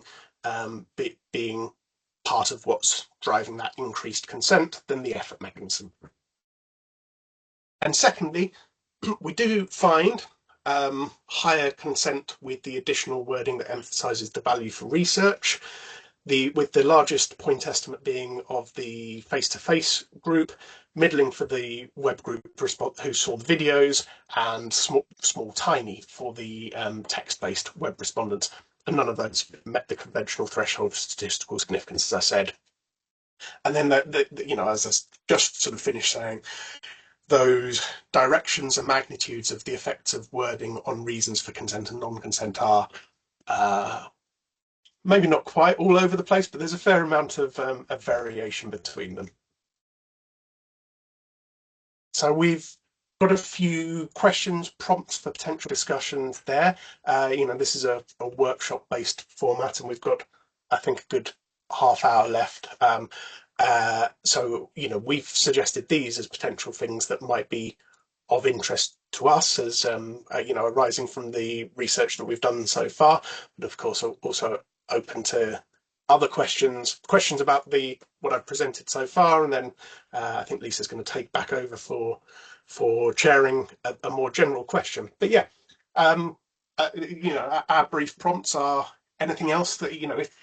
part of what's driving that increased consent than the effort mechanism. And secondly, we do find higher consent with the additional wording that emphasises the value for research, with the largest point estimate being of the face-to-face group, middling for the web group who saw the videos, and small tiny for the text-based web respondents. And none of those met the conventional threshold for statistical significance, as I said. And then, as I just sort of finished saying, those directions and magnitudes of the effects of wording on reasons for consent and non-consent are maybe not quite all over the place, but there's a fair amount of variation between them. So we've got a few questions, prompts for potential discussions there. This is a workshop-based format, and we've got, I think, a good half hour left. So we've suggested these as potential things that might be of interest to us, as arising from the research that we've done so far, but of course also open to other questions about what I've presented so far, and then I think Lisa's going to take back over for chairing a more general question. But yeah, our brief prompts are anything else that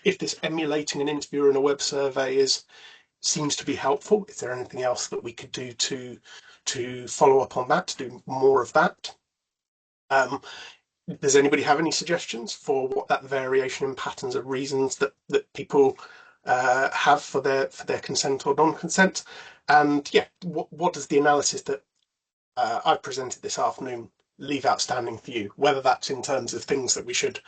if this emulating an interviewer in a web survey seems to be helpful. Is there anything else that we could do to follow up on that, to do more of that? Does anybody have any suggestions for what that variation in patterns of reasons that people have for their consent or non-consent? And yeah, what does the analysis that I've presented this afternoon leave outstanding for you? Whether that's in terms of things that we should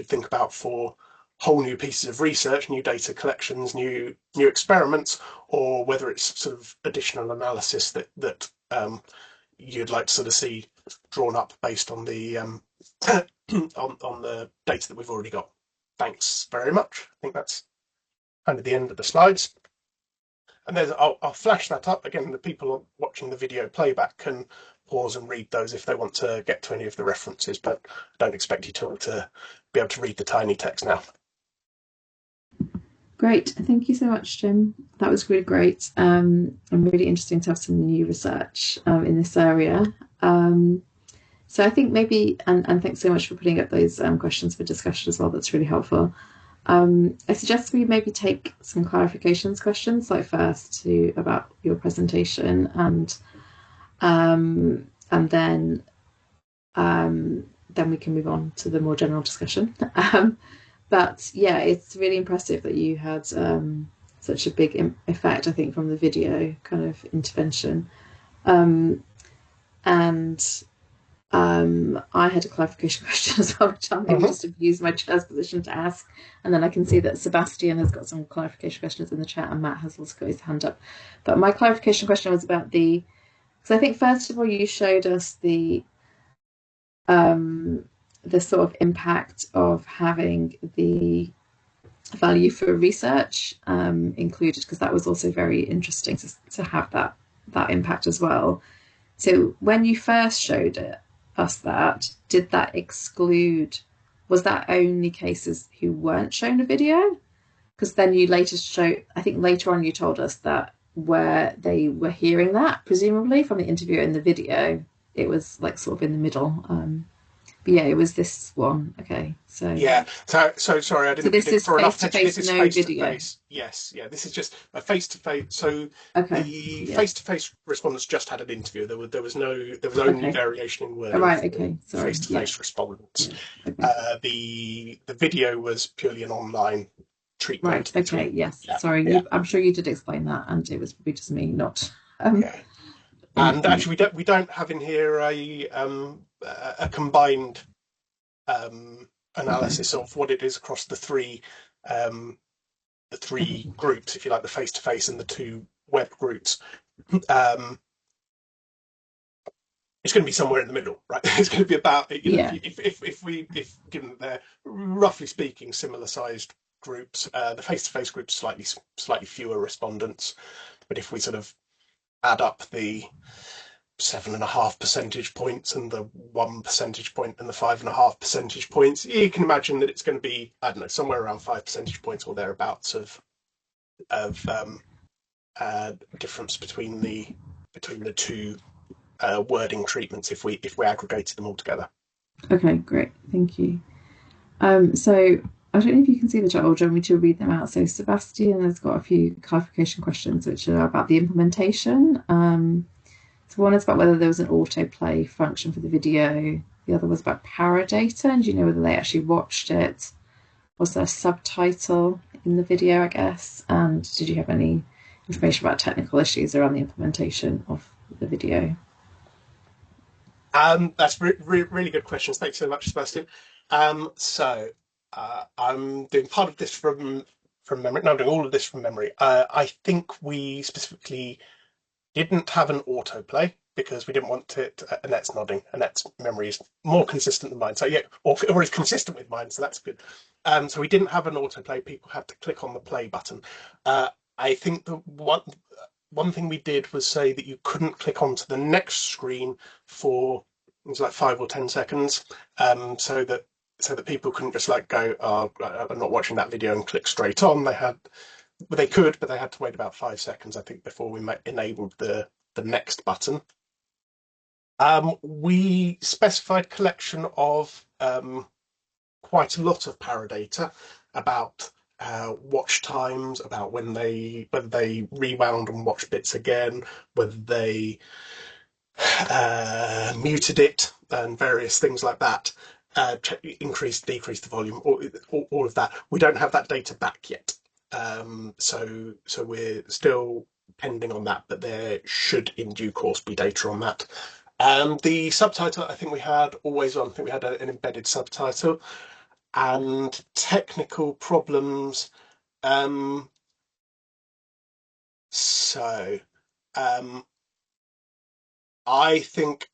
think about for whole new pieces of research, new data collections, new experiments, or whether it's sort of additional analysis that you'd like to sort of see drawn up based on the on the data that we've already got. Thanks very much. I think that's kind of the end of the slides. And there's, I'll flash that up again. The people watching the video playback can pause and read those if they want to get to any of the references, but I don't expect you to be able to read the tiny text now. Great, thank you so much, Jim. That was really great and really interesting to have some new research in this area. So I think maybe, and thanks so much for putting up those questions for discussion as well. That's really helpful. I suggest we maybe take some clarifications questions, like first about your presentation, and then we can move on to the more general discussion. But yeah, it's really impressive that you had such a big effect, I think, from the video kind of intervention. I had a clarification question as well, which I'll maybe just use my chair's position to ask. And then I can see that Sebastian has got some clarification questions in the chat, and Matt has also got his hand up. But my clarification question was about because I think, first of all, you showed us the sort of impact of having the value for research included, because that was also very interesting to have that impact as well. So when you first showed us that, did that exclude, was that only cases who weren't shown a video? Because then you later I think later on you told us that where they were hearing that, presumably from the interviewer in the video, it was like sort of in the middle. But yeah, it was this one. Okay, so yeah. So sorry, I didn't. So this is face to face, no video. Yes, yeah. This is just a face to face. So okay, the face to face respondents just had an interview. There was only variation in wording. Right. Okay. Sorry. Face to face respondents. Yeah. Okay. The video was purely an online treatment. Right. Okay. Yes. Yeah. Sorry. Yeah. I'm sure you did explain that, and it was probably just me not. Yeah. And actually, we don't have in here a combined analysis of what it is across the three groups, if you like, the face-to-face and the two web groups. It's going to be somewhere in the middle, right? It's going to be about, if given that they're roughly speaking similar-sized groups, the face-to-face groups slightly fewer respondents, but if we sort of add up the 7.5 percentage points and the 1 percentage point and the 5.5 percentage points, you can imagine that it's going to be, I don't know, somewhere around 5 percentage points or thereabouts of difference between the two wording treatments if we aggregated them all together. Okay, great, thank you. So I don't know if you can see the chat, or do you want me to read them out? So Sebastian has got a few clarification questions which are about the implementation. So one is about whether there was an autoplay function for the video. The other was about paradata, and do you know whether they actually watched it? Was there a subtitle in the video, I guess? And did you have any information about technical issues around the implementation of the video? That's really good questions. Thanks so much, Sebastian. So I'm doing part of this from memory. No, I'm doing all of this from memory. I think we specifically didn't have an autoplay because we didn't want it. Annette's nodding. Annette's memory is more consistent than mine. So yeah, or is consistent with mine. So that's good. So we didn't have an autoplay. People had to click on the play button. I think the one thing we did was say that you couldn't click onto the next screen for it was like 5 or 10 seconds, so that people couldn't just like go, oh, I'm not watching that video and click straight on. They could, but they had to wait about 5 seconds, I think, before we enabled the next button. We specified collection of quite a lot of paradata about watch times, about whether they rewound and watched bits again, whether they muted it, and various things like that. Increased, decreased the volume, all of that. We don't have that data back yet, so we're still pending on that, but there should in due course be data on that. The subtitle, I think we had always on. I think we had an embedded subtitle. and technical problems. I think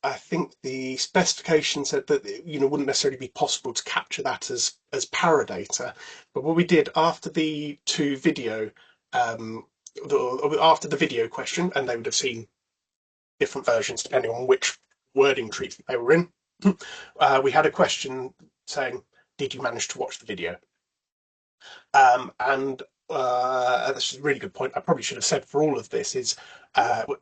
the specification said that wouldn't necessarily be possible to capture that as paradata. But what we did after the two video, after the video question, and they would have seen different versions depending on which wording treatment they were in. We had a question saying, "Did you manage to watch the video?" And that's a really good point. I probably should have said for all of this is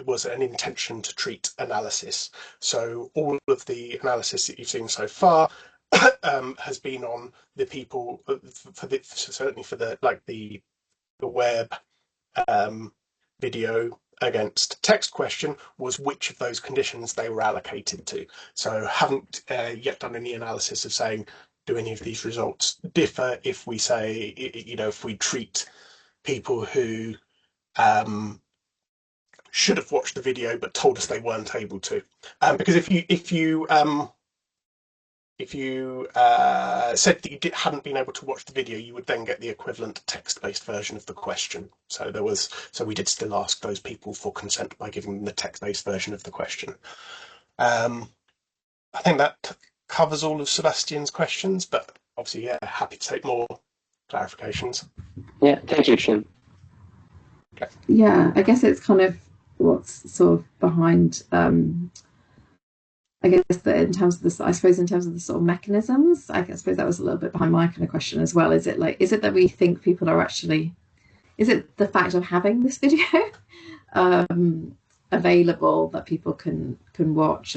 was an intention to treat analysis. So all of the analysis that you've seen so far has been on the people certainly for the web video against text question was which of those conditions they were allocated to. So haven't yet done any analysis of saying, do any of these results differ if we say, if we treat people who should have watched the video but told us they weren't able to? Because if you said that you hadn't been able to watch the video, you would then get the equivalent text-based version of the question. So we did still ask those people for consent by giving them the text-based version of the question. I think that covers all of Sebastian's questions, but obviously, yeah, happy to take more clarifications. Yeah, thank you, Tim. Okay. Yeah, I guess it's kind of what's sort of behind. I guess that in terms of the, I suppose in terms of the sort of mechanisms, I suppose that was a little bit behind my kind of question as well. Is it that we think people are actually, is it the fact of having this video available that people can watch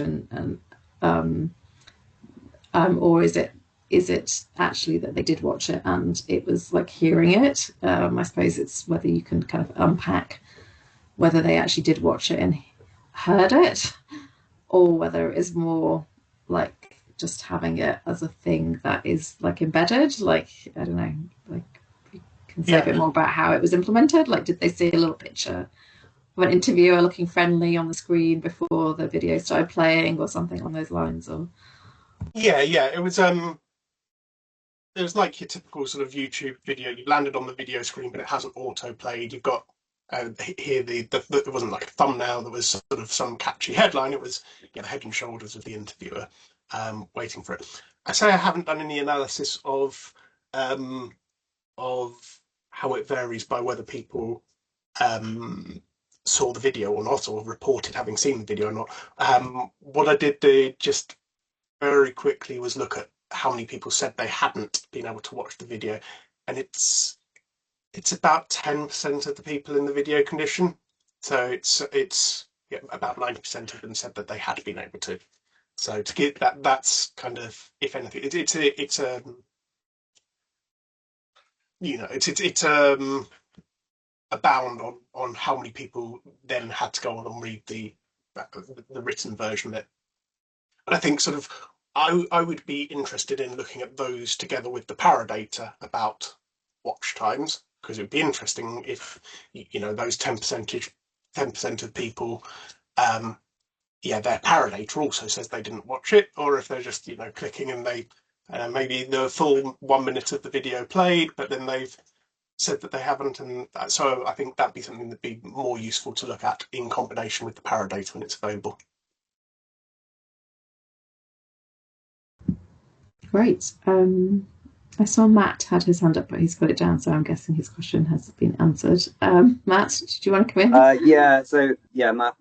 or is it actually that they did watch it and it was like hearing it? I suppose it's whether you can kind of unpack whether they actually did watch it and heard it, or whether it is more like just having it as a thing that is like embedded. Like, I don't know, like you can say a bit more about how it was implemented. Like, did they see a little picture of an interviewer looking friendly on the screen before the video started playing or something along those lines? Or it was like your typical sort of YouTube video. You landed on the video screen, but it hasn't auto played. You've got here it wasn't like a thumbnail. There was sort of some catchy headline. It was the head and shoulders of the interviewer waiting for it. I say I haven't done any analysis of how it varies by whether people saw the video or not, or reported having seen the video or not. What I did do just very quickly was look at how many people said they hadn't been able to watch the video, and it's about 10% of the people in the video condition. So it's about 90% of them said that they had been able to. So to get that's kind of, if anything, it's a bound on how many people then had to go on and read the written version of it. And I think sort of I would be interested in looking at those together with the paradata about watch times, because it would be interesting if those 10% of people their paradata also says they didn't watch it, or if they're just clicking and they maybe the full 1 minute of the video played, but then they've said that they haven't. And so I think that'd be something that'd be more useful to look at in combination with the paradata when it's available. Great. I saw Matt had his hand up, but he's got it down, so I'm guessing his question has been answered. Matt, did you want to come in?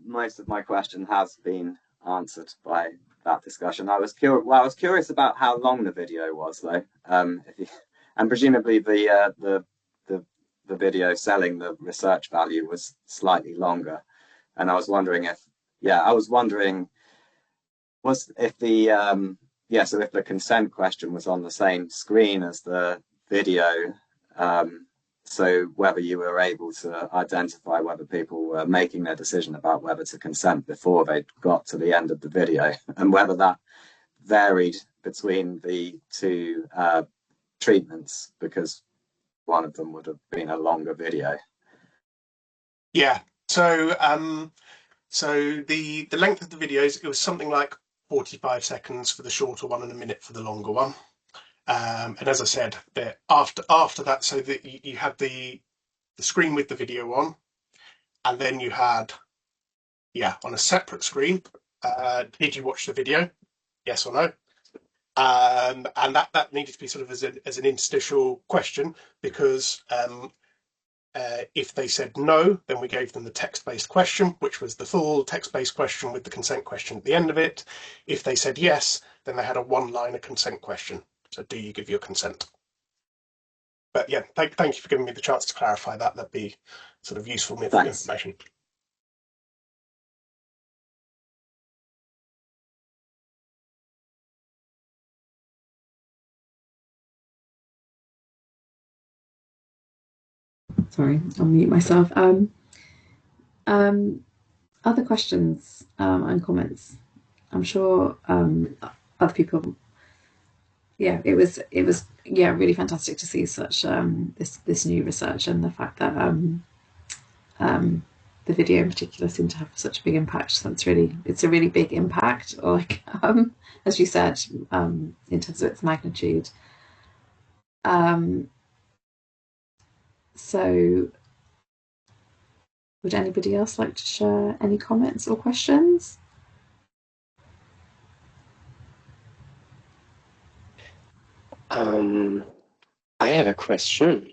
Most of my question has been answered by that discussion. I was curious about how long the video was, though, and presumably the video selling the research value was slightly longer, and I was wondering if the consent question was on the same screen as the video, so whether you were able to identify whether people were making their decision about whether to consent before they got to the end of the video, and whether that varied between the two treatments, because one of them would have been a longer video. Yeah, so the length of the videos, it was something like 45 seconds for the shorter one and a minute for the longer one. And as I said, after that, so that you had the screen with the video on, and then you had, on a separate screen, did you watch the video? Yes or no? And that needed to be sort of as an interstitial question, because if they said no, then we gave them the text-based question, which was the full text-based question with the consent question at the end of it. If they said yes, then they had a one-liner consent question. So do you give your consent? But yeah, thank you for giving me the chance to clarify that. That'd be sort of useful information. Sorry, I'll mute myself. Other questions and comments? I'm sure other people. Yeah, it was really fantastic to see such this new research, and the fact that the video in particular seemed to have such a big impact. So it's a really big impact, like as you said, in terms of its magnitude. So would anybody else like to share any comments or questions? I have a question.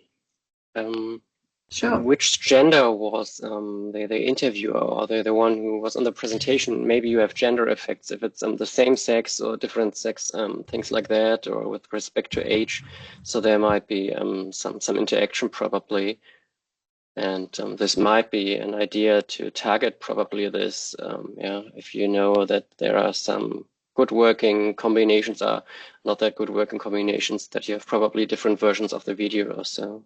Sure. Which gender was the interviewer, or the one who was on the presentation? Maybe you have gender effects if it's the same sex or different sex, things like that, or with respect to age. So there might be some interaction probably. And this might be an idea to target probably this, if you know that there are some good working combinations are not that good working combinations, that you have probably different versions of the video or so.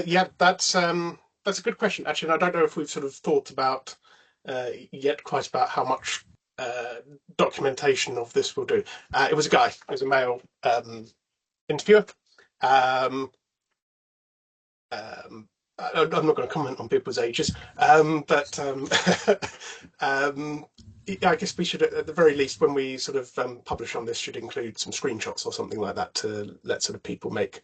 Yeah, that's a good question, actually. And I don't know if we've sort of thought about yet quite about how much documentation of this will do. It was a guy. It was a male interviewer. I'm not going to comment on people's ages, but I guess we should, at the very least, when we sort of publish on this, should include some screenshots or something like that to let sort of people make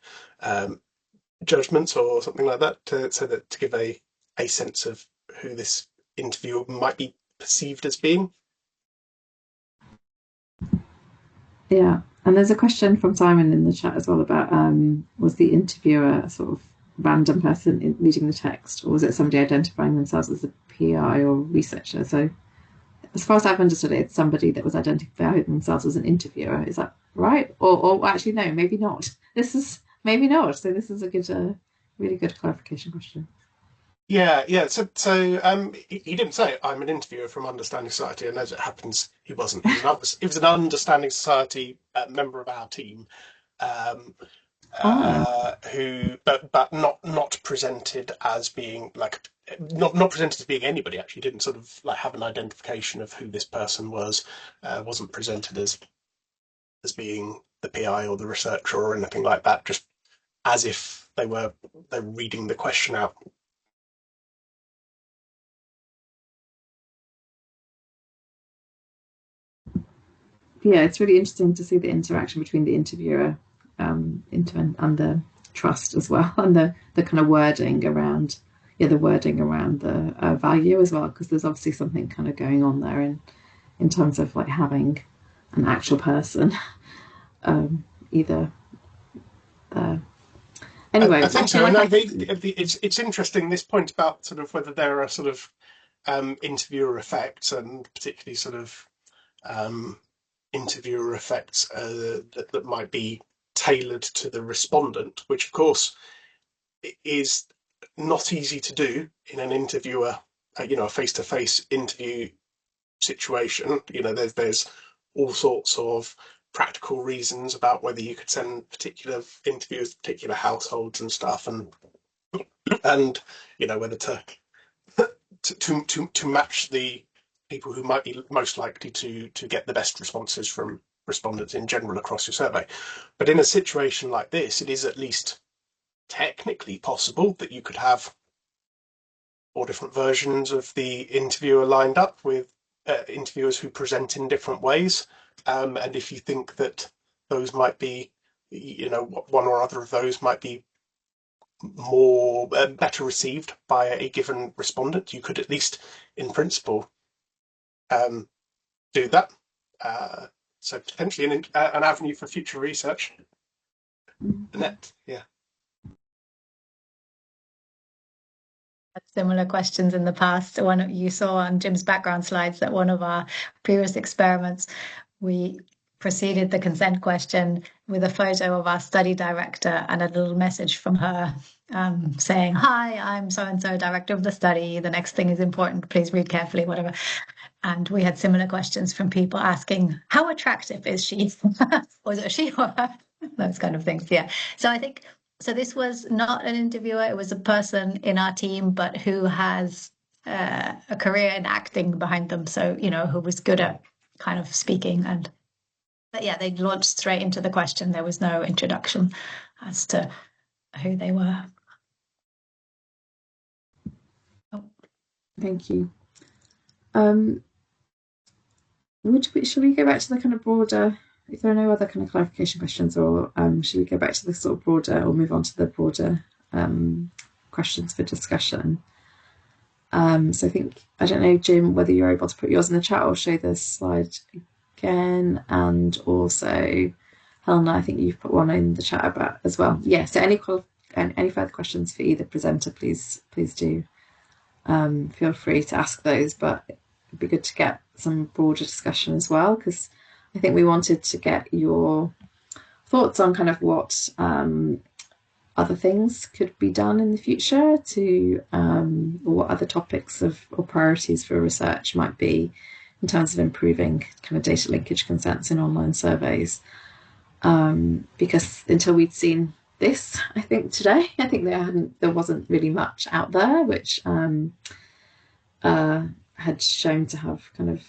judgments or something like that, to give a sense of who this interviewer might be perceived as being. Yeah, and there's a question from Simon in the chat as well about was the interviewer a sort of random person reading the text, or was it somebody identifying themselves as a PI or researcher? So as far as I've understood it, it's somebody that was identifying themselves as an interviewer. Is that right? Or actually, no, maybe not. Maybe not. So this is a good, really good clarification question. Yeah. So he didn't say I'm an interviewer from Understanding Society, and as it happens, he wasn't. He was an Understanding Society member of our team, who, but not presented as being like not presented as being anybody. Actually, didn't sort of like have an identification of who this person was. Wasn't presented as being the PI or the researcher or anything like that. Just as if they were reading the question out. Yeah, it's really interesting to see the interaction between the interviewer and the trust as well, and the kind of wording around the value as well, because there's obviously something kind of going on there in terms of like having an actual person either anyway. I think so. And I think it's interesting, this point about sort of whether there are sort of interviewer effects, and particularly sort of interviewer effects that might be tailored to the respondent, which of course is not easy to do in an interviewer, a face-to-face interview situation. There's all sorts of practical reasons about whether you could send particular interviewers to particular households and stuff, and whether to match the people who might be most likely to get the best responses from respondents in general across your survey. But in a situation like this, it is at least technically possible that you could have or different versions of the interviewer lined up with interviewers who present in different ways. And if you think that those might be, one or other of those might be more better received by a given respondent, you could at least, in principle, do that. So potentially an avenue for future research. Annette, yeah. Similar questions in the past. One you saw on Jim's background slides that one of our previous experiments, we preceded the consent question with a photo of our study director and a little message from her saying, "Hi, I'm so-and-so, director of the study. The next thing is important. Please read carefully," whatever. And we had similar questions from people asking, "How attractive is she?" Or is it she or her? Those kind of things. Yeah. So I think, so this was not an interviewer. It was a person in our team, but who has a career in acting behind them. So, who was good at kind of speaking. But yeah, they launched straight into the question. There was no introduction as to who they were. Oh. Thank you. Should we go back to the kind of broader, if there are no other kind of clarification questions, or should we go back to the sort of broader, or move on to the broader questions for discussion? So I think, I don't know, Jim, whether you're able to put yours in the chat or show the slide again, and also Helena, I think you've put one in the chat about as well. Yeah, so any further questions for either presenter, please do feel free to ask those, but it'd be good to get some broader discussion as well, because I think we wanted to get your thoughts on kind of what other things could be done in the future to, or what other topics or priorities for research might be in terms of improving kind of data linkage consents in online surveys. Because until we'd seen this, I think today, I think there wasn't really much out there which had shown to have kind of,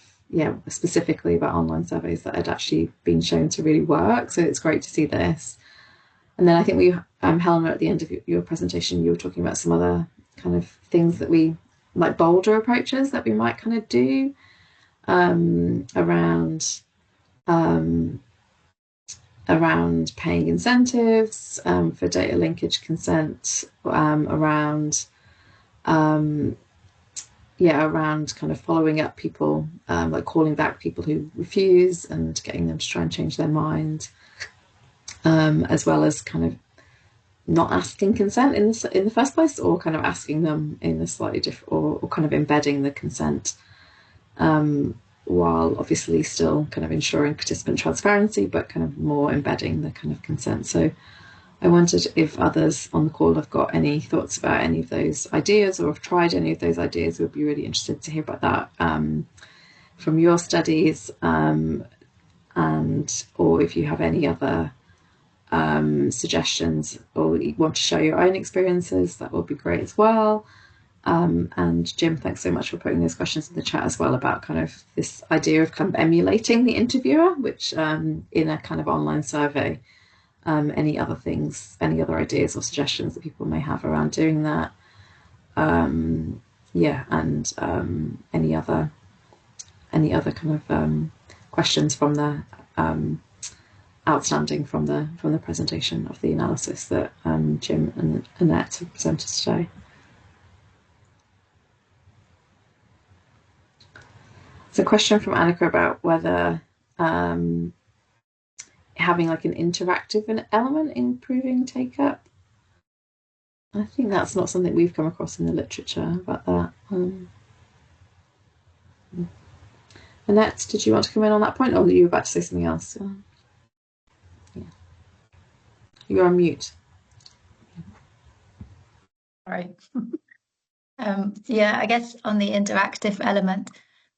specifically about online surveys that had actually been shown to really work. So it's great to see this. And then I think we, Helena, at the end of your presentation, you were talking about some other kind of things that we, like bolder approaches that we might kind of do around paying incentives for data linkage consent, around kind of following up people, like calling back people who refuse and getting them to try and change their mind, as well as kind of not asking consent in the first place, or kind of asking them in a slightly different, or kind of embedding the consent, while obviously still kind of ensuring participant transparency, but kind of more embedding the kind of consent. So I wondered if others on the call have got any thoughts about any of those ideas, or have tried any of those ideas. We'd be really interested to hear about that from your studies, or if you have any other suggestions, or you want to share your own experiences, that would be great as well. And Jim, thanks so much for putting those questions in the chat as well, about kind of this idea of kind of emulating the interviewer, which in a kind of online survey. Any other things, any other ideas or suggestions that people may have around doing that? And any other kind of questions from the outstanding from the presentation of the analysis that Jim and Annette have presented today. It's a question from Annika about whether having like an interactive element in improving take-up. I think that's not something we've come across in the literature about that. Annette, did you want to come in on that point, or were you about to say something else? Yeah. You're on mute. Sorry. I guess on the interactive element,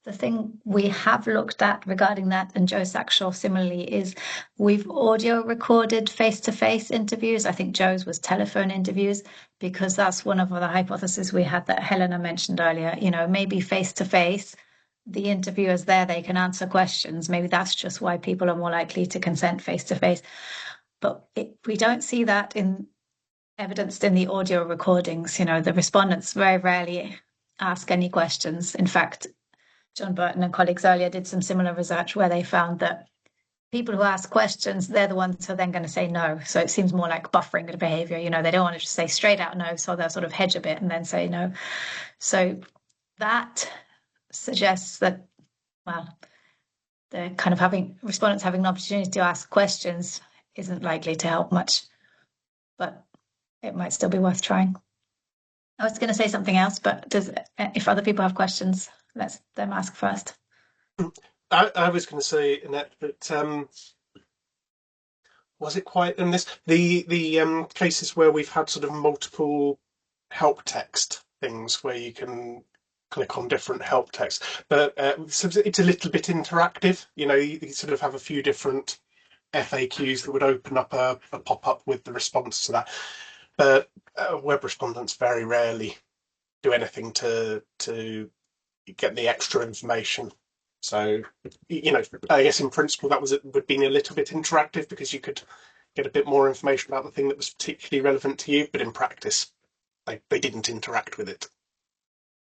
the thing we have looked at regarding that, and Joe Sackshaw similarly, is we've audio recorded face-to-face interviews. I think Joe's was telephone interviews, because that's one of the hypotheses we had that Helena mentioned earlier. Maybe face-to-face, the interviewers there, they can answer questions. Maybe that's just why people are more likely to consent face-to-face. But we don't see that evidenced in the audio recordings. The respondents very rarely ask any questions. In fact, John Burton and colleagues earlier did some similar research where they found that people who ask questions, they're the ones who are then going to say no. So it seems more like buffering the behavior. They don't want to just say straight out no, so they'll sort of hedge a bit and then say no. So that suggests that, well, the kind of respondents having an opportunity to ask questions isn't likely to help much, but it might still be worth trying. I was going to say something else, but if other people have questions, let them ask first. I was going to say, Annette, that was it quite in this the cases where we've had sort of multiple help text things where you can click on different help text, but it's a little bit interactive. You sort of have a few different FAQs that would open up a pop-up with the response to that, but web respondents very rarely do anything to get the extra information. So, I guess in principle that would be a little bit interactive because you could get a bit more information about the thing that was particularly relevant to you, but in practice, they didn't interact with it.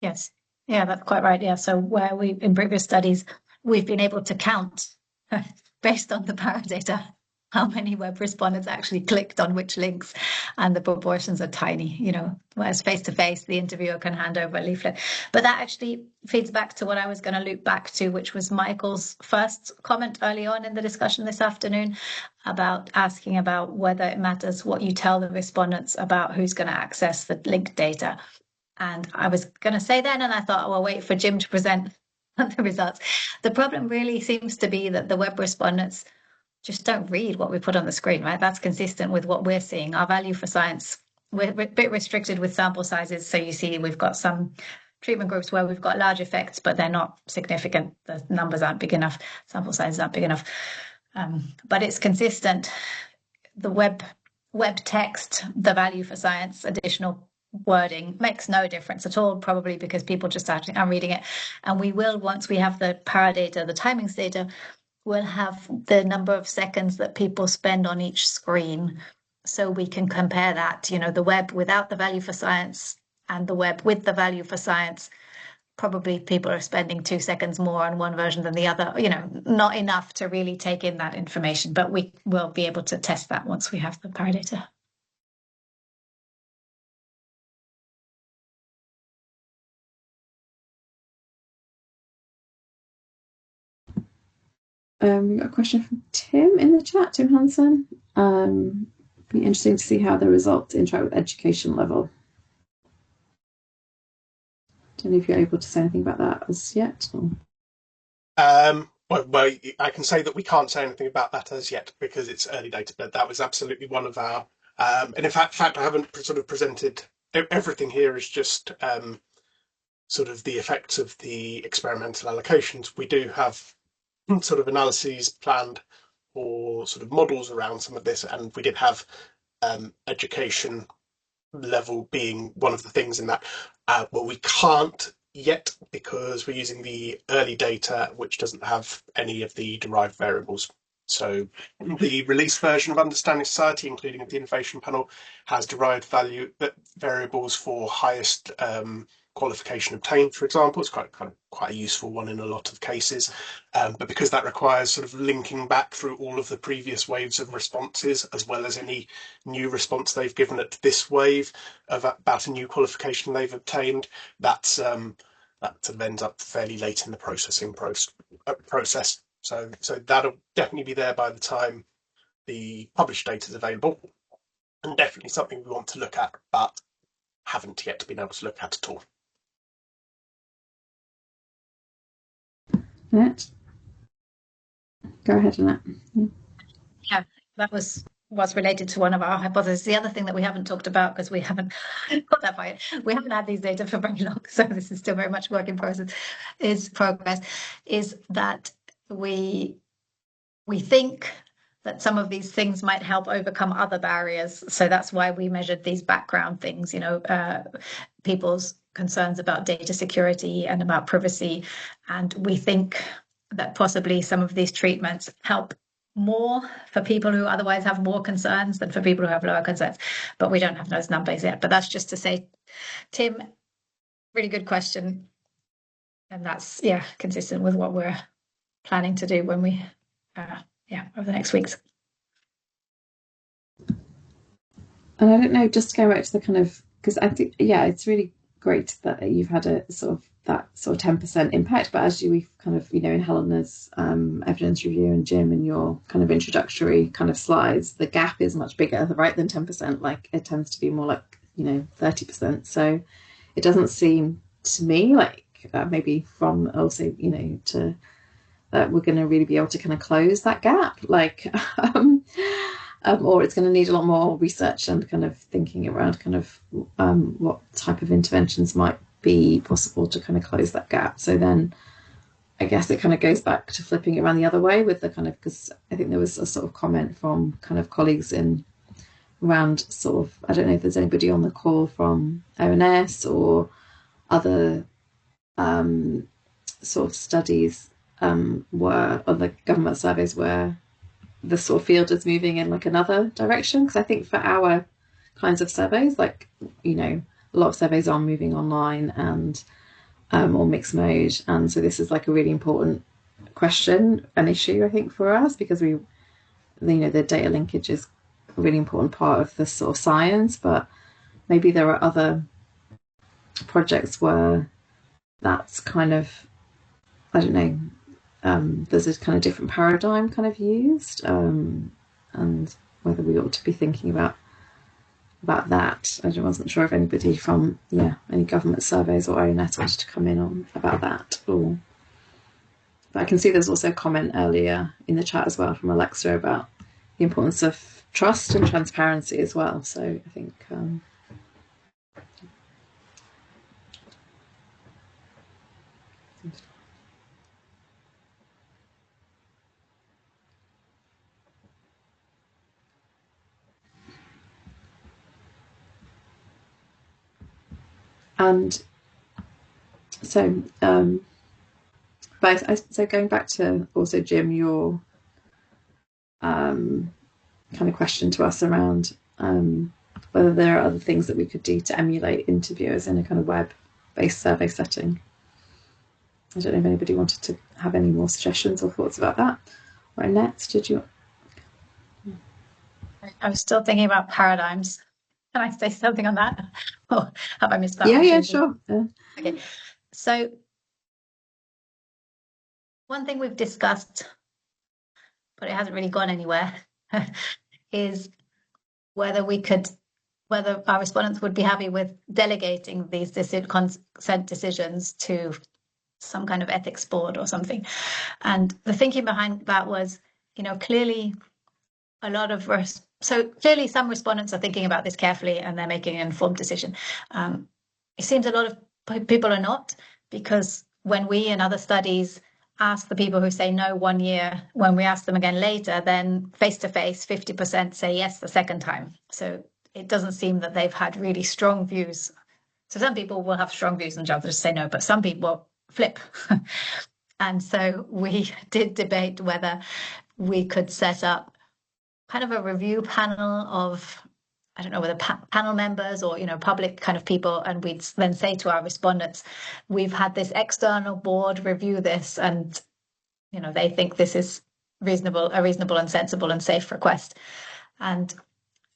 Yes, yeah, that's quite right. Yeah, so where in previous studies, we've been able to count based on the paradata how many web respondents actually clicked on which links, and the proportions are tiny, whereas face-to-face, the interviewer can hand over a leaflet. But that actually feeds back to what I was going to loop back to, which was Michael's first comment early on in the discussion this afternoon about asking about whether it matters what you tell the respondents about who's going to access the linked data. And I was going to say then, and I thought, I'll wait for Jim to present the results. The problem really seems to be that the web respondents just don't read what we put on the screen, right? That's consistent with what we're seeing. Our value for science, we're a bit restricted with sample sizes. So you see we've got some treatment groups where we've got large effects, but they're not significant. The numbers aren't big enough. Sample sizes aren't big enough. But it's consistent. The web text, the value for science, additional wording makes no difference at all, probably because people just are reading it. And we will, once we have the paradata, the timings data, we'll have the number of seconds that people spend on each screen. So we can compare that, the web without the value for science and the web with the value for science. Probably people are spending 2 seconds more on one version than the other, not enough to really take in that information, but we will be able to test that once we have the paradata. We've got a question from Tim in the chat, Tim Hansen. Be interesting to see how the results interact with education level. Don't know if you're able to say anything about that as yet. Or... Well, I can say that we can't say anything about that as yet because it's early data, but that was absolutely one of our... and in fact, I haven't sort of presented... Everything here is just sort of the effects of the experimental allocations. We do have sort of analyses planned or sort of models around some of this, and we did have education level being one of the things in that. Well, we can't yet because we're using the early data, which doesn't have any of the derived variables. So the release version of Understanding Society, including the innovation panel, has derived variables for highest qualification obtained, for example. It's quite a useful one in a lot of cases, but because that requires sort of linking back through all of the previous waves of responses, as well as any new response they've given at this wave about a new qualification they've obtained, that sort of ends up fairly late in the processing process. So that'll definitely be there by the time the published data is available, and definitely something we want to look at, but haven't yet been able to look at all. Annette? Go ahead, Annette. Yeah, that was related to one of our hypotheses. The other thing that we haven't talked about, because we haven't got that far yet, we haven't had these data for very long, so this is still very much work in progress, is that we think that some of these things might help overcome other barriers. So that's why we measured these background things, people's concerns about data security and about privacy. And we think that possibly some of these treatments help more for people who otherwise have more concerns than for people who have lower concerns. But we don't have those numbers yet. But that's just to say, Tim, really good question. And that's, consistent with what we're planning to do when we, over the next weeks. And I don't know, just to go back to the kind of, because I think, it's really great that you've had a sort of that sort of 10% impact, but as we've kind of, in Helena's evidence review and Jim in your kind of introductory kind of slides, the gap is much bigger, right, than 10%. Like it tends to be more like, 30%. So it doesn't seem to me like maybe from also, to that we're going to really be able to kind of close that gap, like, or it's going to need a lot more research and kind of thinking around kind of what type of interventions might be possible to kind of close that gap. So then I guess it kind of goes back to flipping it around the other way with the kind of, because I think there was a sort of comment from kind of colleagues in around sort of, I don't know if there's anybody on the call from ONS or other sort of studies where other government surveys where the sort of field is moving in like another direction. Because I think for our kinds of surveys, like, a lot of surveys are moving online and or mixed mode. And so this is like a really important question, an issue, I think, for us, because the data linkage is a really important part of the sort of science, but maybe there are other projects where that's kind of, I don't know, there's a kind of different paradigm kind of used, and whether we ought to be thinking about that. I wasn't sure if anybody from any government surveys or ONS wanted to come in on about that. But I can see there's also a comment earlier in the chat as well from Alexa about the importance of trust and transparency as well. So I think and so so going back to also Jim, your kind of question to us around whether there are other things that we could do to emulate interviewers in a kind of web-based survey setting. I don't know if anybody wanted to have any more suggestions or thoughts about that. Or Annette, did you? I was still thinking about paradigms. Can I say something on that? Or have I missed that? Yeah, sure. Okay. So one thing we've discussed, but it hasn't really gone anywhere, is whether our respondents would be happy with delegating these consent decisions to some kind of ethics board or something. And the thinking behind that was, clearly clearly some respondents are thinking about this carefully and they're making an informed decision. It seems a lot of people are not, because when we in other studies ask the people who say no 1 year, when we ask them again later, then face-to-face 50% say yes the second time. So it doesn't seem that they've had really strong views. So some people will have strong views and others say no, but some people flip. And so we did debate whether we could set up kind of a review panel of, I don't know, whether panel members or, public kind of people. And we'd then say to our respondents, we've had this external board review this and, they think this is a reasonable and sensible and safe request. And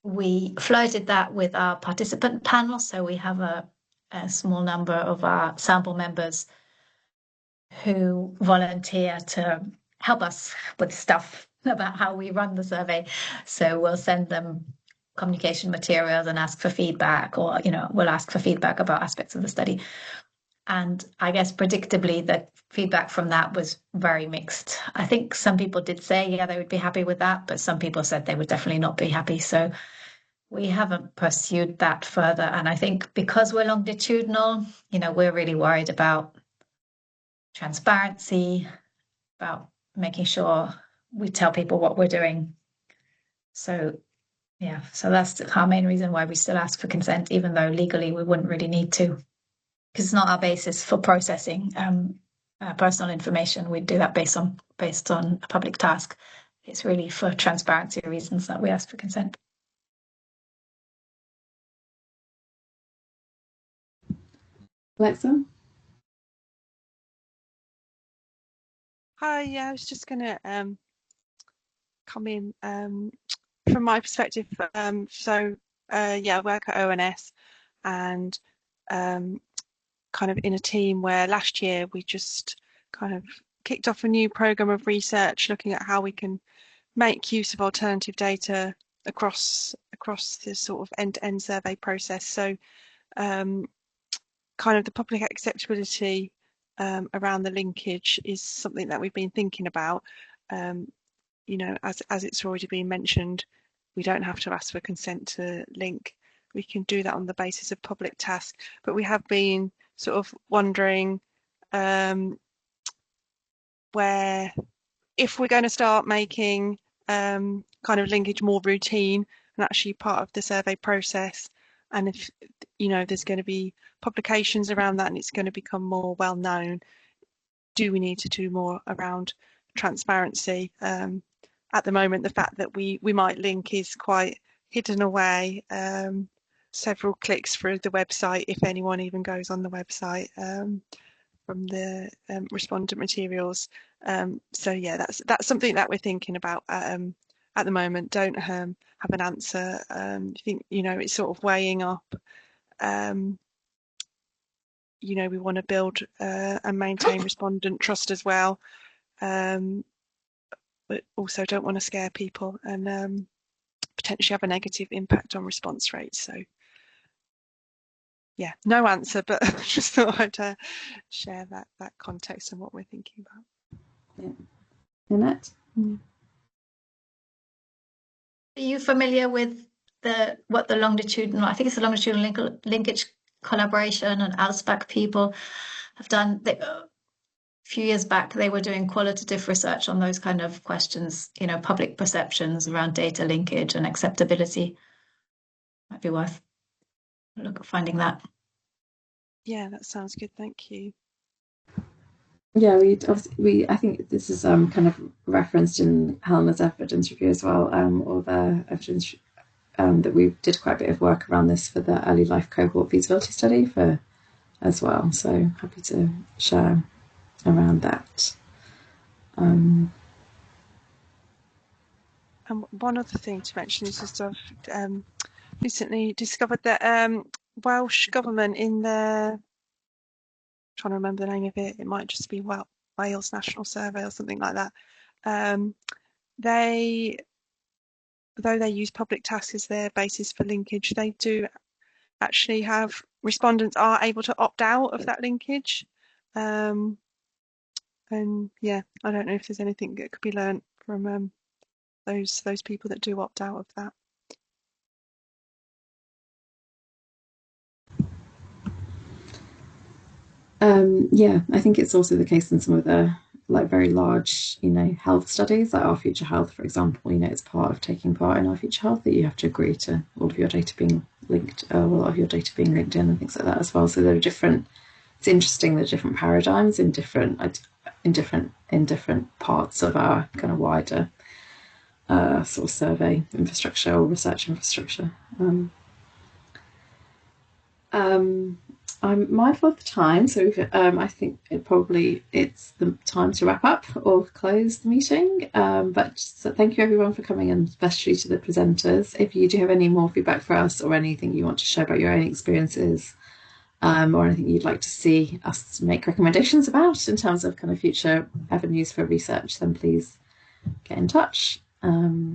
we floated that with our participant panel. So we have a small number of our sample members who volunteer to help us with stuff about how we run the survey. So we'll send them communication materials and ask for feedback, or, we'll ask for feedback about aspects of the study. And I guess predictably the feedback from that was very mixed. I think some people did say, they would be happy with that, but some people said they would definitely not be happy. So we haven't pursued that further. And I think because we're longitudinal, we're really worried about transparency, about making sure we tell people what we're doing. So that's our main reason why we still ask for consent, even though legally we wouldn't really need to, because it's not our basis for processing personal information. We do that based on a public task. It's really for transparency reasons that we ask for consent. Alexa? Hi, yeah, I was just going to come in from my perspective. I work at ONS and kind of in a team where last year we just kind of kicked off a new program of research looking at how we can make use of alternative data across this sort of end-to-end survey process. So kind of the public acceptability around the linkage is something that we've been thinking about. You know, as it's already been mentioned, we don't have to ask for consent to link. We can do that on the basis of public task, but we have been sort of wondering where, if we're going to start making kind of linkage more routine and actually part of the survey process, and if, you know, there's going to be publications around that and it's going to become more well known, do we need to do more around transparency? At the moment, the fact that we might link is quite hidden away, several clicks through the website, if anyone even goes on the website, from the respondent materials. So yeah, that's something that we're thinking about at the moment. Don't have an answer. I think, you know, it's sort of weighing up. You know, we want to build and maintain respondent trust as well, but also don't want to scare people and potentially have a negative impact on response rates. So yeah, no answer, but just thought I'd share that context and what we're thinking about. Yeah. Annette? Are you familiar with what the longitudinal, I think it's the longitudinal linkage collaboration and ALSPAC people have done? A few years back, they were doing qualitative research on those kind of questions, you know, public perceptions around data linkage and acceptability. Might be worth a look at finding that. Yeah, that sounds good. Thank you. Yeah, I think this is kind of referenced in Helena's evidence review as well, or the evidence that we did quite a bit of work around this for the early life cohort feasibility study for as well. So happy to share around that. And one other thing to mention is just I've recently discovered that Welsh government in their, trying to remember the name of it, it might just be Wales National Survey or something like that. Though they use public tasks as their basis for linkage, they do actually have respondents are able to opt out of that linkage. And yeah, I don't know if there's anything that could be learnt from those people that do opt out of that. Yeah, I think it's also the case in some of the very large, you know, health studies, like Our Future Health, for example. You know, it's part of taking part in Our Future Health that you have to agree to all of your data being linked, a lot of your data being linked in and things like that as well. So there are different. It's interesting, the different paradigms in different parts of our kind of wider sort of survey infrastructure or research infrastructure. I'm mindful of the time, so I think it's the time to wrap up or close the meeting. But so thank you everyone for coming, and especially to the presenters. If you do have any more feedback for us or anything you want to share about your own experiences, or anything you'd like to see us make recommendations about in terms of kind of future avenues for research, then please get in touch. Yeah,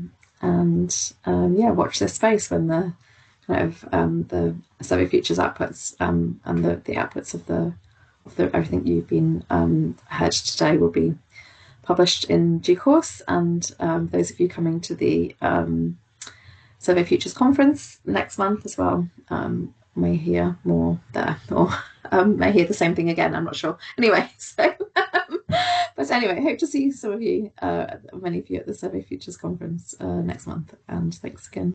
watch this space when the kind of the survey futures outputs and the outputs of the everything you've been heard today will be published in due course. And those of you coming to the Survey Futures conference next month as well may hear more there, or may hear the same thing again. I'm not sure. Anyway, so but anyway, hope to see some of you, many of you, at the Survey Futures conference next month. And thanks again.